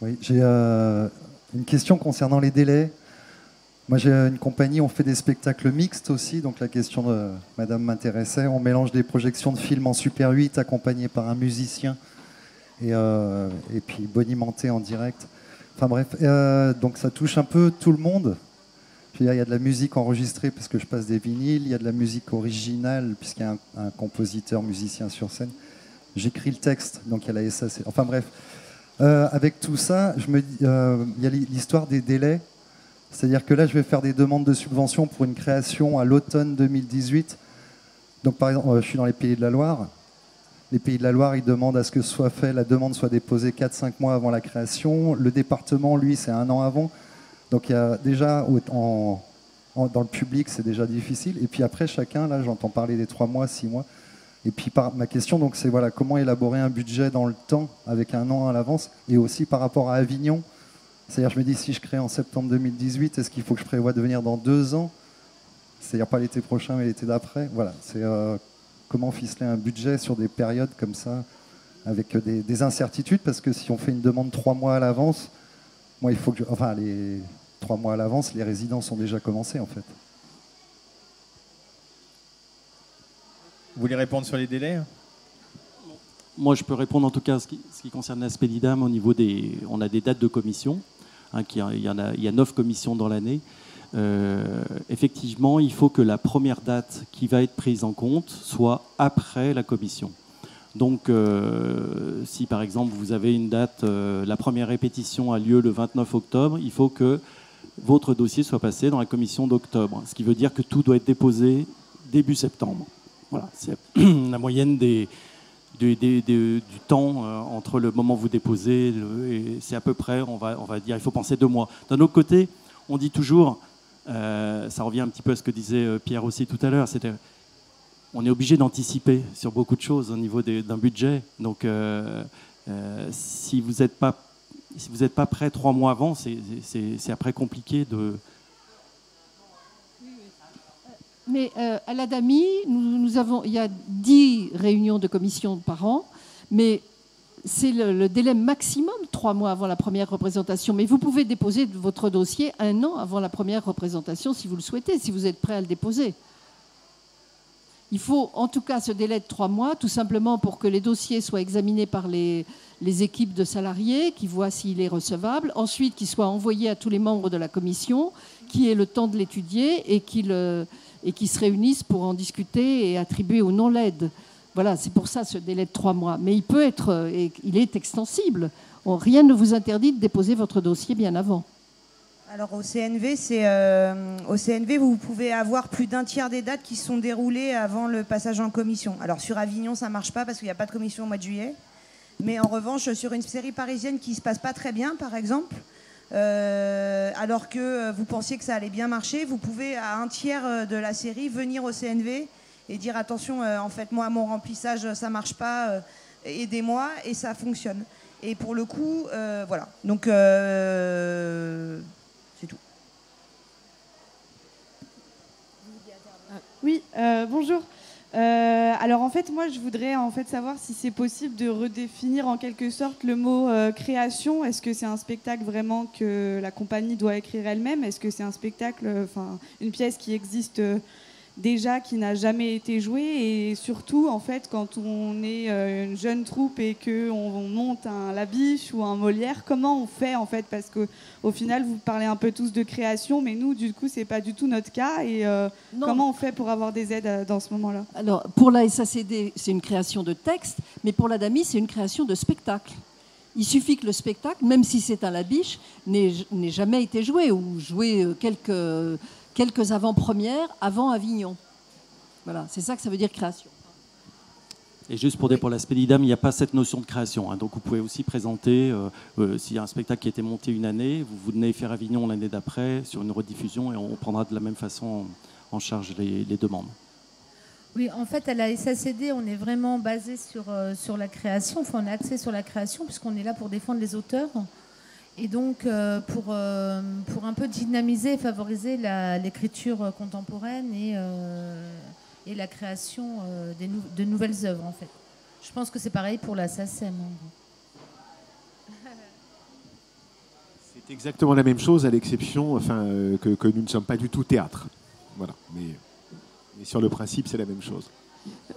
Oui, j'ai une question concernant les délais. Moi, j'ai une compagnie, on fait des spectacles mixtes aussi, donc la question de madame m'intéressait. On mélange des projections de films en Super 8 accompagnés par un musicien et puis bonimenté en direct. Enfin bref, donc ça touche un peu tout le monde. Puis il y a de la musique enregistrée parce que je passe des vinyles, il y a de la musique originale puisqu'il y a un compositeur, musicien sur scène. J'écris le texte, donc il y a la SAC. Enfin bref, avec tout ça, il y a l'histoire des délais. C'est-à-dire que là, je vais faire des demandes de subvention pour une création à l'automne 2018. Donc par exemple, je suis dans les Pays de la Loire. Les Pays de la Loire, ils demandent à ce que soit fait, la demande soit déposée 4-5 mois avant la création. Le département, lui, c'est 1 an avant. Donc il y a déjà, dans le public, c'est déjà difficile. Et puis après, chacun, là, j'entends parler des 3 mois, 6 mois. Et puis ma question, donc, c'est voilà, comment élaborer un budget dans le temps avec 1 an à l'avance, et aussi par rapport à Avignon. C'est-à-dire, je me dis, si je crée en septembre 2018, est-ce qu'il faut que je prévoie de venir dans 2 ans? C'est-à-dire pas l'été prochain, mais l'été d'après. Voilà, c'est comment ficeler un budget sur des périodes comme ça, avec des incertitudes, parce que si on fait une demande 3 mois à l'avance, moi, il faut que les 3 mois à l'avance, les résidences ont déjà commencé, en fait. Vous voulez répondre sur les délais? Moi, je peux répondre en tout cas à ce qui concerne l'aspect d'IDAM au niveau des... On a des dates de commission. Il y a 9 commissions dans l'année. Effectivement, il faut que la première date qui va être prise en compte soit après la commission. Donc, si par exemple vous avez une date, la première répétition a lieu le 29 octobre, il faut que votre dossier soit passé dans la commission d'octobre. Ce qui veut dire que tout doit être déposé début septembre. Voilà, c'est la moyenne du temps entre le moment où vous déposez, et c'est à peu près, on va dire, il faut penser 2 mois. D'un autre côté, on dit toujours, ça revient un petit peu à ce que disait Pierre aussi tout à l'heure, on est obligé d'anticiper sur beaucoup de choses au niveau d'un budget. Donc, si vous n'êtes pas prêt 3 mois avant, c'est après compliqué de... Mais à l'ADAMI, il y a 10 réunions de commission par an, mais c'est le délai maximum 3 mois avant la première représentation. Mais vous pouvez déposer votre dossier 1 an avant la première représentation si vous le souhaitez, si vous êtes prêt à le déposer. Il faut en tout cas ce délai de 3 mois, tout simplement pour que les dossiers soient examinés par les équipes de salariés, qui voient s'il est recevable, ensuite qu'il soit envoyé à tous les membres de la commission, qui aient le temps de l'étudier et qui se réunissent pour en discuter et attribuer ou non l'aide. Voilà, c'est pour ça ce délai de 3 mois. Mais il est extensible. Rien ne vous interdit de déposer votre dossier bien avant. Alors au CNV, vous pouvez avoir plus d'1 tiers des dates qui sont déroulées avant le passage en commission. Alors sur Avignon, ça ne marche pas parce qu'il n'y a pas de commission au mois de juillet. Mais en revanche, sur une série parisienne qui ne se passe pas très bien, par exemple, alors que vous pensiez que ça allait bien marcher, vous pouvez à 1 tiers de la série venir au CNV et dire attention, en fait moi mon remplissage ça marche pas, aidez-moi, et ça fonctionne. Et pour le coup, voilà. Donc c'est tout. Oui, bonjour. Alors en fait, moi je voudrais savoir si c'est possible de redéfinir en quelque sorte le mot création. Est-ce que c'est un spectacle vraiment que la compagnie doit écrire elle-même? Est-ce que c'est un spectacle, une pièce qui existe déjà qui n'a jamais été joué, et surtout en fait quand on est une jeune troupe et qu'on monte un Labiche ou un Molière, comment on fait en fait, parce qu'au final vous parlez un peu tous de création, mais nous du coup c'est pas du tout notre cas, et comment on fait pour avoir des aides dans ce moment-là? Alors pour la SACD c'est une création de texte, mais pour la DAMI c'est une création de spectacle. Il suffit que le spectacle, même si c'est un Labiche, n'ait jamais été joué, ou joué quelques avant-premières avant Avignon. Voilà, c'est ça que ça veut dire création. Et juste pour dire, pour la Spédidam, il n'y a pas cette notion de création. Hein. Donc vous pouvez aussi présenter, s'il y a un spectacle qui a été monté une année, vous venez faire Avignon l'année d'après sur une rediffusion, et on prendra de la même façon en charge les demandes. Oui, en fait, à la SACD, on est vraiment basé sur la création. Enfin, on est axé sur la création puisqu'on est là pour défendre les auteurs. Et donc, pour un peu dynamiser et favoriser l'écriture contemporaine et la création de nouvelles œuvres, en fait. Je pense que c'est pareil pour la SACEM. C'est exactement la même chose, à l'exception que nous ne sommes pas du tout théâtre. Voilà. Mais sur le principe, c'est la même chose.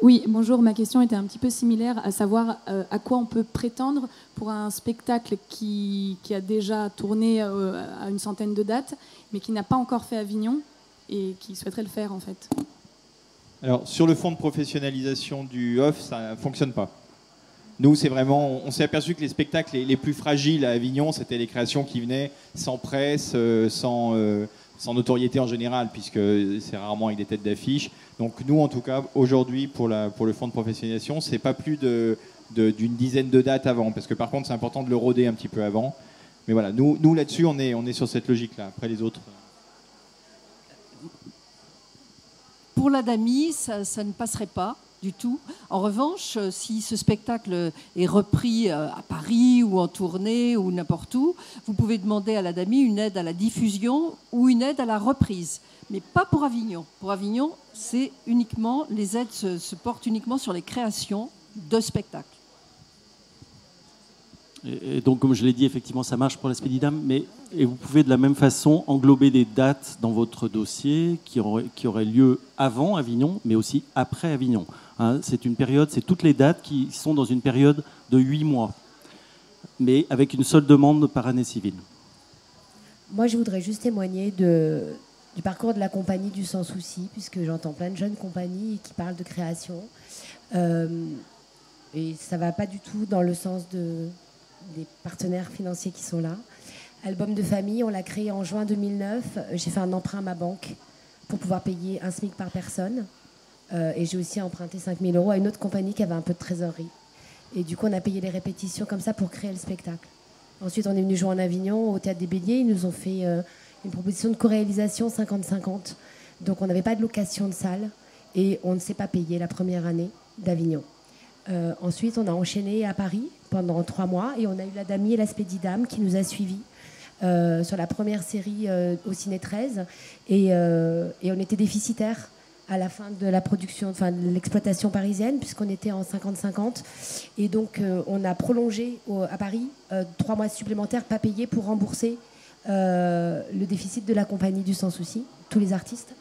Oui, bonjour. Ma question était un petit peu similaire, à savoir à quoi on peut prétendre pour un spectacle qui a déjà tourné à une centaine de dates, mais qui n'a pas encore fait Avignon et qui souhaiterait le faire en fait. Alors, sur le fond de professionnalisation du off, ça ne fonctionne pas. Nous, c'est vraiment, on s'est aperçu que les spectacles les plus fragiles à Avignon, c'était les créations qui venaient sans presse, sans notoriété en général, puisque c'est rarement avec des têtes d'affiche. Donc nous, en tout cas, aujourd'hui, pour le fonds de professionnalisation, c'est pas plus d'une dizaine de dates avant, parce que par contre, c'est important de le roder un petit peu avant. Mais voilà, nous là-dessus, on est sur cette logique-là. Après les autres... Pour la DAMI, ça ne passerait pas du tout. En revanche, si ce spectacle est repris à Paris ou en tournée ou n'importe où, vous pouvez demander à la DAMI une aide à la diffusion ou une aide à la reprise, mais pas pour Avignon. Pour Avignon, c'est uniquement, les aides se portent uniquement sur les créations de spectacles. Et donc, comme je l'ai dit, effectivement, ça marche pour la Spédidam, et vous pouvez de la même façon englober des dates dans votre dossier qui auraient lieu avant Avignon, mais aussi après Avignon. Hein, c'est une période, c'est toutes les dates qui sont dans une période de 8 mois, mais avec une seule demande par année civile. Moi, je voudrais juste témoigner du parcours de la compagnie du Sans Souci, puisque j'entends plein de jeunes compagnies qui parlent de création. Et ça ne va pas du tout dans le sens des partenaires financiers qui sont là. Album de famille, on l'a créé en juin 2009. J'ai fait un emprunt à ma banque pour pouvoir payer un SMIC par personne. Et j'ai aussi emprunté 5 000 € à une autre compagnie qui avait un peu de trésorerie. Et du coup, on a payé les répétitions comme ça pour créer le spectacle. Ensuite, on est venu jouer en Avignon, au Théâtre des Béliers. Ils nous ont fait une proposition de co-réalisation 50-50. Donc, on n'avait pas de location de salle et on ne s'est pas payé la première année d'Avignon. Ensuite, on a enchaîné à Paris pendant 3 mois et on a eu la DAMI et la Spédidam qui nous a suivis sur la première série au Ciné 13 et on était déficitaires à la fin de la production, enfin de l'exploitation parisienne, puisqu'on était en 50-50. Et donc, on a prolongé à Paris 3 mois supplémentaires pas payés pour rembourser le déficit de la compagnie du Sans Souci, tous les artistes.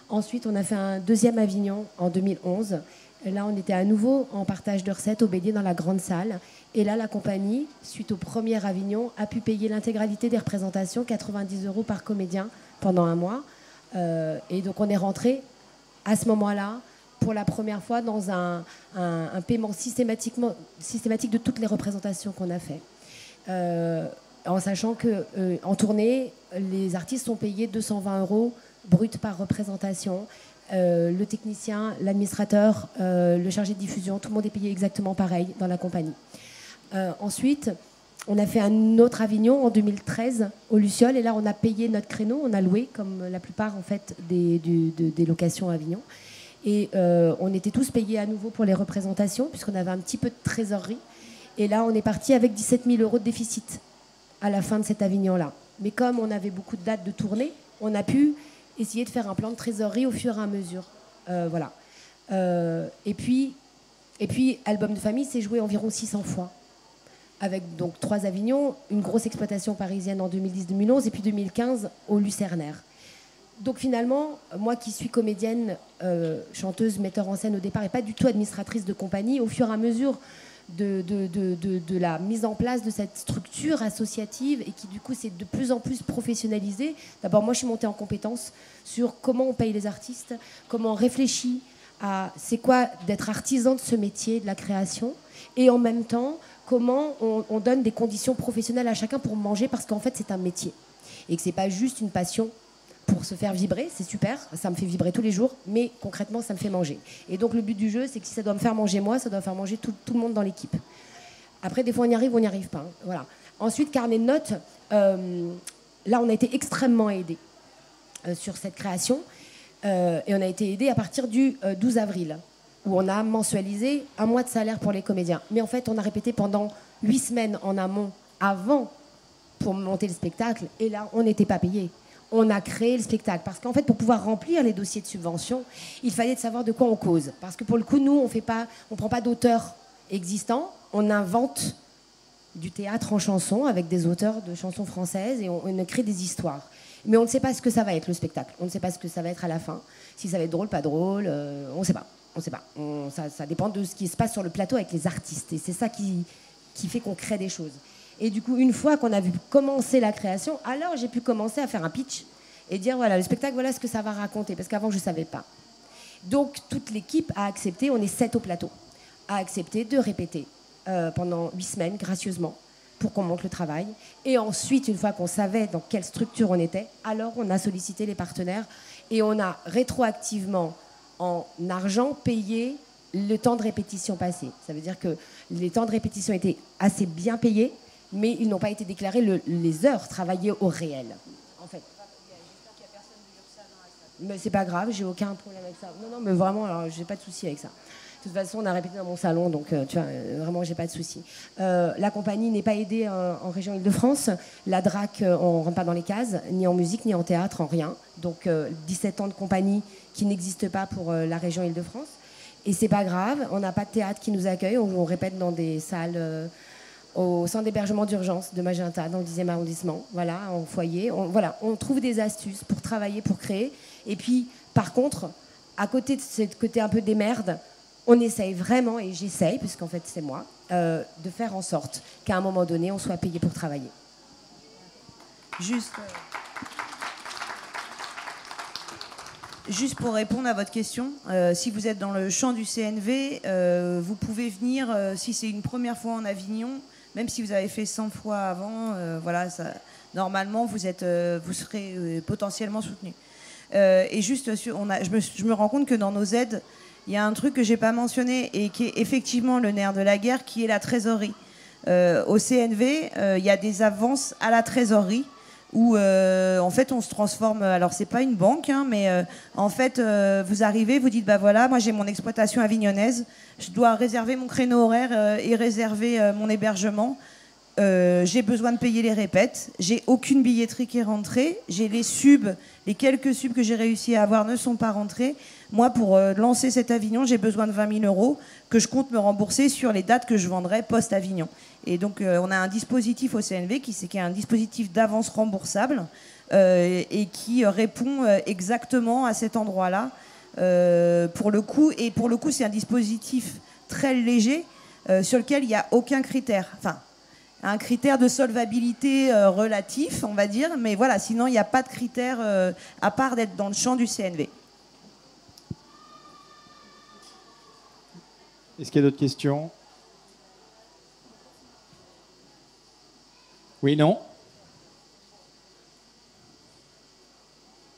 Ensuite, on a fait un deuxième Avignon en 2011. Là, on était à nouveau en partage de recettes au Bélier dans la grande salle. Et là, la compagnie, suite au premier Avignon, a pu payer l'intégralité des représentations, 90 € par comédien pendant 1 mois. Et donc, on est rentré à ce moment-là, pour la première fois, dans un paiement systématique de toutes les représentations qu'on a fait. En sachant qu'en tournée, les artistes sont payés 220 € brut par représentation. Le technicien, l'administrateur, le chargé de diffusion, tout le monde est payé exactement pareil dans la compagnie. Ensuite, on a fait un autre Avignon en 2013 au Luciole, et là on a payé notre créneau, on a loué comme la plupart en fait des locations à Avignon, et on était tous payés à nouveau pour les représentations puisqu'on avait un petit peu de trésorerie, et là on est parti avec 17 000 € de déficit à la fin de cet Avignon-là. Mais comme on avait beaucoup de dates de tournée, on a pu essayer de faire un plan de trésorerie au fur et à mesure. Voilà. Et puis, Album de famille, c'est joué environ 600 fois. Avec donc 3 Avignons, une grosse exploitation parisienne en 2010-2011 et puis 2015 au Lucernaire. Donc finalement, moi qui suis comédienne, chanteuse, metteur en scène au départ et pas du tout administratrice de compagnie, au fur et à mesure de la mise en place de cette structure associative et qui du coup s'est de plus en plus professionnalisée. D'abord, moi je suis montée en compétence sur comment on paye les artistes, comment on réfléchit à c'est quoi d'être artisan de ce métier, de la création, et en même temps comment on donne des conditions professionnelles à chacun pour manger, parce qu'en fait c'est un métier et que c'est pas juste une passion pour se faire vibrer, c'est super, ça me fait vibrer tous les jours, mais concrètement, ça me fait manger. Et donc, le but du jeu, c'est que si ça doit me faire manger moi, ça doit faire manger tout le monde dans l'équipe. Après, des fois, on y arrive ou on n'y arrive pas. Hein. Voilà. Ensuite, carnet de notes, là, on a été extrêmement aidés sur cette création. Et on a été aidés à partir du 12 avril, où on a mensualisé 1 mois de salaire pour les comédiens. Mais en fait, on a répété pendant 8 semaines en amont, avant, pour monter le spectacle, et là, on n'était pas payés. On a créé le spectacle. Parce qu'en fait, pour pouvoir remplir les dossiers de subvention, il fallait savoir de quoi on cause. Parce que pour le coup, nous, on ne prend pas d'auteurs existants, on invente du théâtre en chanson avec des auteurs de chansons françaises et on crée des histoires. Mais on ne sait pas ce que ça va être, le spectacle. On ne sait pas ce que ça va être à la fin. Si ça va être drôle, pas drôle, on ne sait pas. On sait pas. Ça dépend de ce qui se passe sur le plateau avec les artistes. Et c'est ça qui fait qu'on crée des choses. Et du coup, une fois qu'on a vu commencer la création, alors j'ai pu commencer à faire un pitch et dire, voilà, le spectacle, voilà ce que ça va raconter. Parce qu'avant, je ne savais pas. Donc, toute l'équipe a accepté, on est 7 au plateau, a accepté de répéter pendant 8 semaines, gracieusement, pour qu'on monte le travail. Et ensuite, une fois qu'on savait dans quelle structure on était, alors on a sollicité les partenaires et on a rétroactivement, en argent, payé le temps de répétition passé. Ça veut dire que les temps de répétition étaient assez bien payés, mais ils n'ont pas été déclarés les heures travaillées au réel, en fait. Mais c'est pas grave, j'ai aucun problème avec ça. Non, mais vraiment, alors, j'ai pas de souci avec ça. De toute façon, on a répété dans mon salon, donc tu vois, vraiment, j'ai pas de souci. La compagnie n'est pas aidée en région Île-de-France. La DRAC, on rentre pas dans les cases, ni en musique, ni en théâtre, en rien. Donc, 17 ans de compagnie qui n'existe pas pour la région Île-de-France. Et c'est pas grave, on n'a pas de théâtre qui nous accueille, on répète dans des salles au centre d'hébergement d'urgence de Magenta, dans le 10e arrondissement, voilà, en foyer. On trouve des astuces pour travailler, pour créer. Et puis, par contre, à côté de ce côté un peu démerde, on essaye vraiment, et j'essaye, puisqu'en fait c'est moi, de faire en sorte qu'à un moment donné, on soit payé pour travailler. Juste pour répondre à votre question, si vous êtes dans le champ du CNV, vous pouvez venir, si c'est une première fois en Avignon, même si vous avez fait 100 fois avant, voilà, normalement vous serez potentiellement soutenu. Et juste, je me rends compte que dans nos aides, il y a un truc que je n'ai pas mentionné et qui est effectivement le nerf de la guerre, qui est la trésorerie. Au CNV, il y a des avances à la trésorerie où en fait on se transforme, alors c'est pas une banque, hein, mais en fait vous arrivez, vous dites bah voilà, moi j'ai mon exploitation avignonnaise, je dois réserver mon créneau horaire et réserver mon hébergement, j'ai besoin de payer les répètes, j'ai aucune billetterie qui est rentrée, j'ai les quelques subs que j'ai réussi à avoir ne sont pas rentrés. Moi, pour lancer cet Avignon, j'ai besoin de 20 000 euros que je compte me rembourser sur les dates que je vendrai post-Avignon. Et donc, on a un dispositif au CNV qui est un dispositif d'avance remboursable et qui répond exactement à cet endroit-là. Pour le coup, c'est un dispositif très léger sur lequel il n'y a aucun critère. Enfin, un critère de solvabilité relatif, on va dire. Mais voilà, sinon, il n'y a pas de critère à part d'être dans le champ du CNV. Est-ce qu'il y a d'autres questions? Oui, non?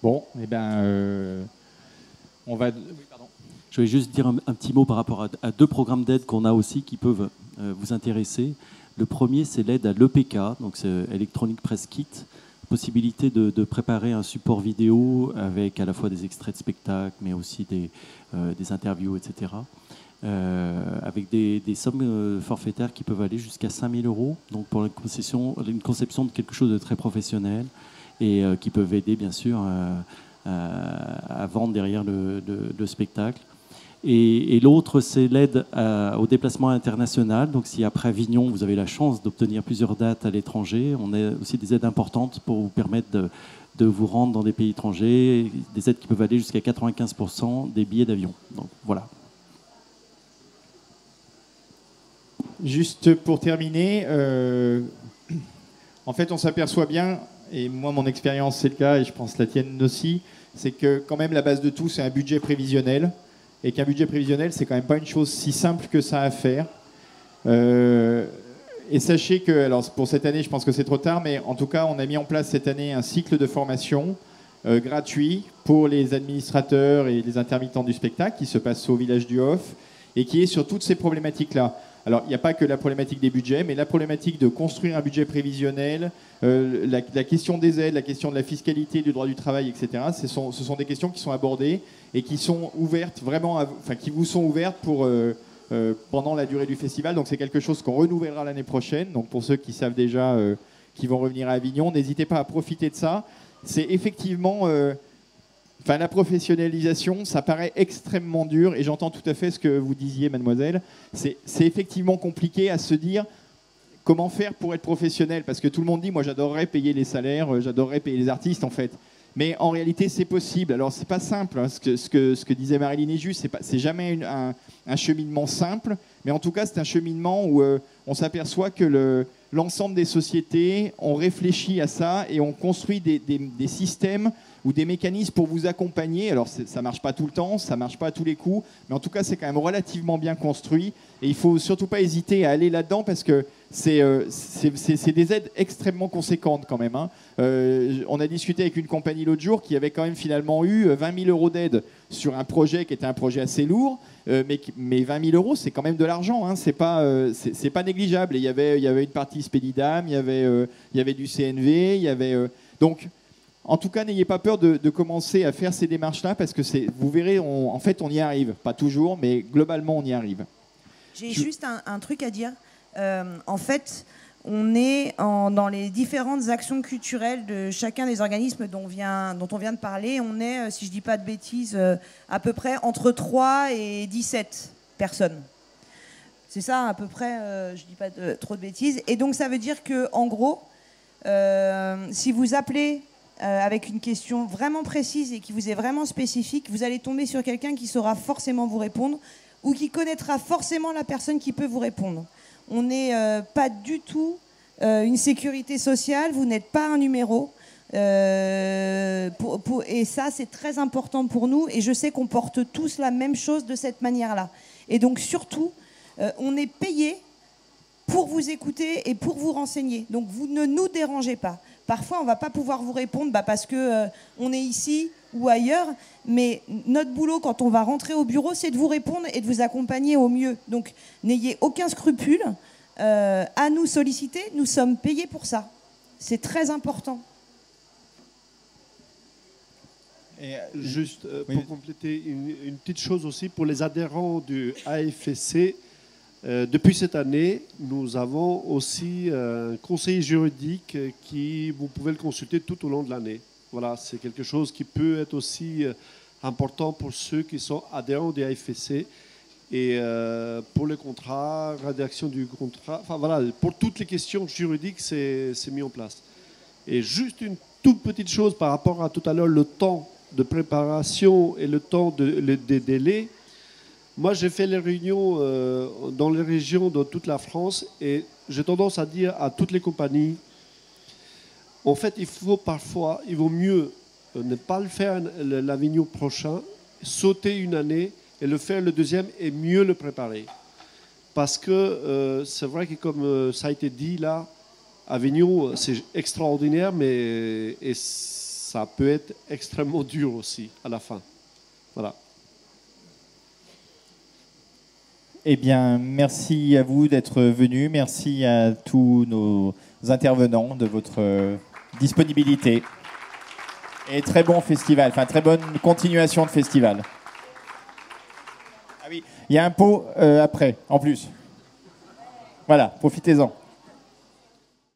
Bon, eh bien, on va... Oui, pardon. Je vais juste dire un petit mot par rapport à 2 programmes d'aide qu'on a aussi qui peuvent vous intéresser. Le premier, c'est l'aide à l'EPK, donc c'est Electronic Press Kit, possibilité de préparer un support vidéo avec à la fois des extraits de spectacles, mais aussi des interviews, etc. Avec des sommes forfaitaires qui peuvent aller jusqu'à 5 000 euros, donc pour une conception de quelque chose de très professionnel et qui peuvent aider bien sûr à vendre derrière le spectacle. Et l'autre, c'est l'aide au déplacement international. Donc si après Avignon, vous avez la chance d'obtenir plusieurs dates à l'étranger, on a aussi des aides importantes pour vous permettre de vous rendre dans des pays étrangers, des aides qui peuvent aller jusqu'à 95% des billets d'avion. Donc voilà. Juste pour terminer, en fait, on s'aperçoit bien, et moi, mon expérience, c'est le cas, et je pense la tienne aussi, c'est que quand même, la base de tout, c'est un budget prévisionnel, et qu'un budget prévisionnel, c'est quand même pas une chose si simple que ça à faire. Et sachez que, alors pour cette année, je pense que c'est trop tard, mais en tout cas, on a mis en place cette année un cycle de formation gratuit pour les administrateurs et les intermittents du spectacle qui se passe au village du Hof et qui est sur toutes ces problématiques-là. Alors, il n'y a pas que la problématique des budgets, mais la problématique de construire un budget prévisionnel, la question des aides, la question de la fiscalité, du droit du travail, etc. Ce sont des questions qui sont abordées et qui sont ouvertes vraiment, enfin qui vous sont ouvertes pour pendant la durée du festival. Donc, c'est quelque chose qu'on renouvellera l'année prochaine. Donc, pour ceux qui savent déjà qu'ils vont revenir à Avignon, n'hésitez pas à profiter de ça. C'est effectivement Enfin, la professionnalisation, ça paraît extrêmement dur, et j'entends tout à fait ce que vous disiez, mademoiselle. C'est effectivement compliqué à se dire comment faire pour être professionnel, parce que tout le monde dit, moi j'adorerais payer les salaires, j'adorerais payer les artistes en fait. Mais en réalité, c'est possible. Alors, c'est pas simple, hein, ce que disait Marilyn est juste, c'est jamais un cheminement simple, mais en tout cas, c'est un cheminement où on s'aperçoit que l'ensemble des sociétés ont réfléchi à ça et ont construit des systèmes ou des mécanismes pour vous accompagner. Alors, ça ne marche pas tout le temps, ça ne marche pas à tous les coups, mais en tout cas, c'est quand même relativement bien construit. Et il ne faut surtout pas hésiter à aller là-dedans parce que c'est des aides extrêmement conséquentes quand même. Hein. On a discuté avec une compagnie l'autre jour qui avait quand même finalement eu 20 000 euros d'aide sur un projet qui était un projet assez lourd, mais 20 000 euros, c'est quand même de l'argent. Hein. C'est pas négligeable. Et il y avait une partie Spedidam, il y avait du CNV, il y avait... donc, en tout cas, n'ayez pas peur de commencer à faire ces démarches-là parce que vous verrez, en fait, on y arrive. Pas toujours, mais globalement, on y arrive. J'ai juste un truc à dire. En fait, on est dans les différentes actions culturelles de chacun des organismes dont on vient de parler. On est, si je ne dis pas de bêtises, à peu près entre 3 et 17 personnes. C'est ça, à peu près, je ne dis pas trop de bêtises. Et donc, ça veut dire qu'en gros, si vous appelez avec une question vraiment précise et qui vous est vraiment spécifique, vous allez tomber sur quelqu'un qui saura forcément vous répondre ou qui connaîtra forcément la personne qui peut vous répondre. On n'est pas du tout une sécurité sociale, vous n'êtes pas un numéro. Et ça, c'est très important pour nous. Et je sais qu'on porte tous la même chose de cette manière-là. Et donc, surtout, on est payé pour vous écouter et pour vous renseigner. Donc, vous ne nous dérangez pas. Parfois, on ne va pas pouvoir vous répondre parce qu'on est ici ou ailleurs, mais notre boulot, quand on va rentrer au bureau, c'est de vous répondre et de vous accompagner au mieux. Donc, n'ayez aucun scrupule à nous solliciter. Nous sommes payés pour ça. C'est très important. Et juste pour compléter, une petite chose aussi pour les adhérents du AFSC. Depuis cette année, nous avons aussi un conseiller juridique qui, vous pouvez le consulter tout au long de l'année. Voilà, c'est quelque chose qui peut être aussi important pour ceux qui sont adhérents du AFSC. Et pour le contrat, rédaction du contrat, enfin voilà, pour toutes les questions juridiques, c'est mis en place. Et juste une toute petite chose par rapport à tout à l'heure, le temps de préparation et le temps des délais. Moi, j'ai fait les réunions dans les régions de toute la France et j'ai tendance à dire à toutes les compagnies, en fait, il vaut mieux ne pas le faire l'Avignon prochain, sauter une année et le faire le deuxième et mieux le préparer. Parce que c'est vrai que comme ça a été dit là, Avignon, c'est extraordinaire, mais ça peut être extrêmement dur aussi à la fin. Voilà. Eh bien, merci à vous d'être venus. Merci à tous nos intervenants de votre disponibilité. Et très bon festival, enfin très bonne continuation de festival. Ah oui, il y a un pot après, en plus. Voilà, profitez-en.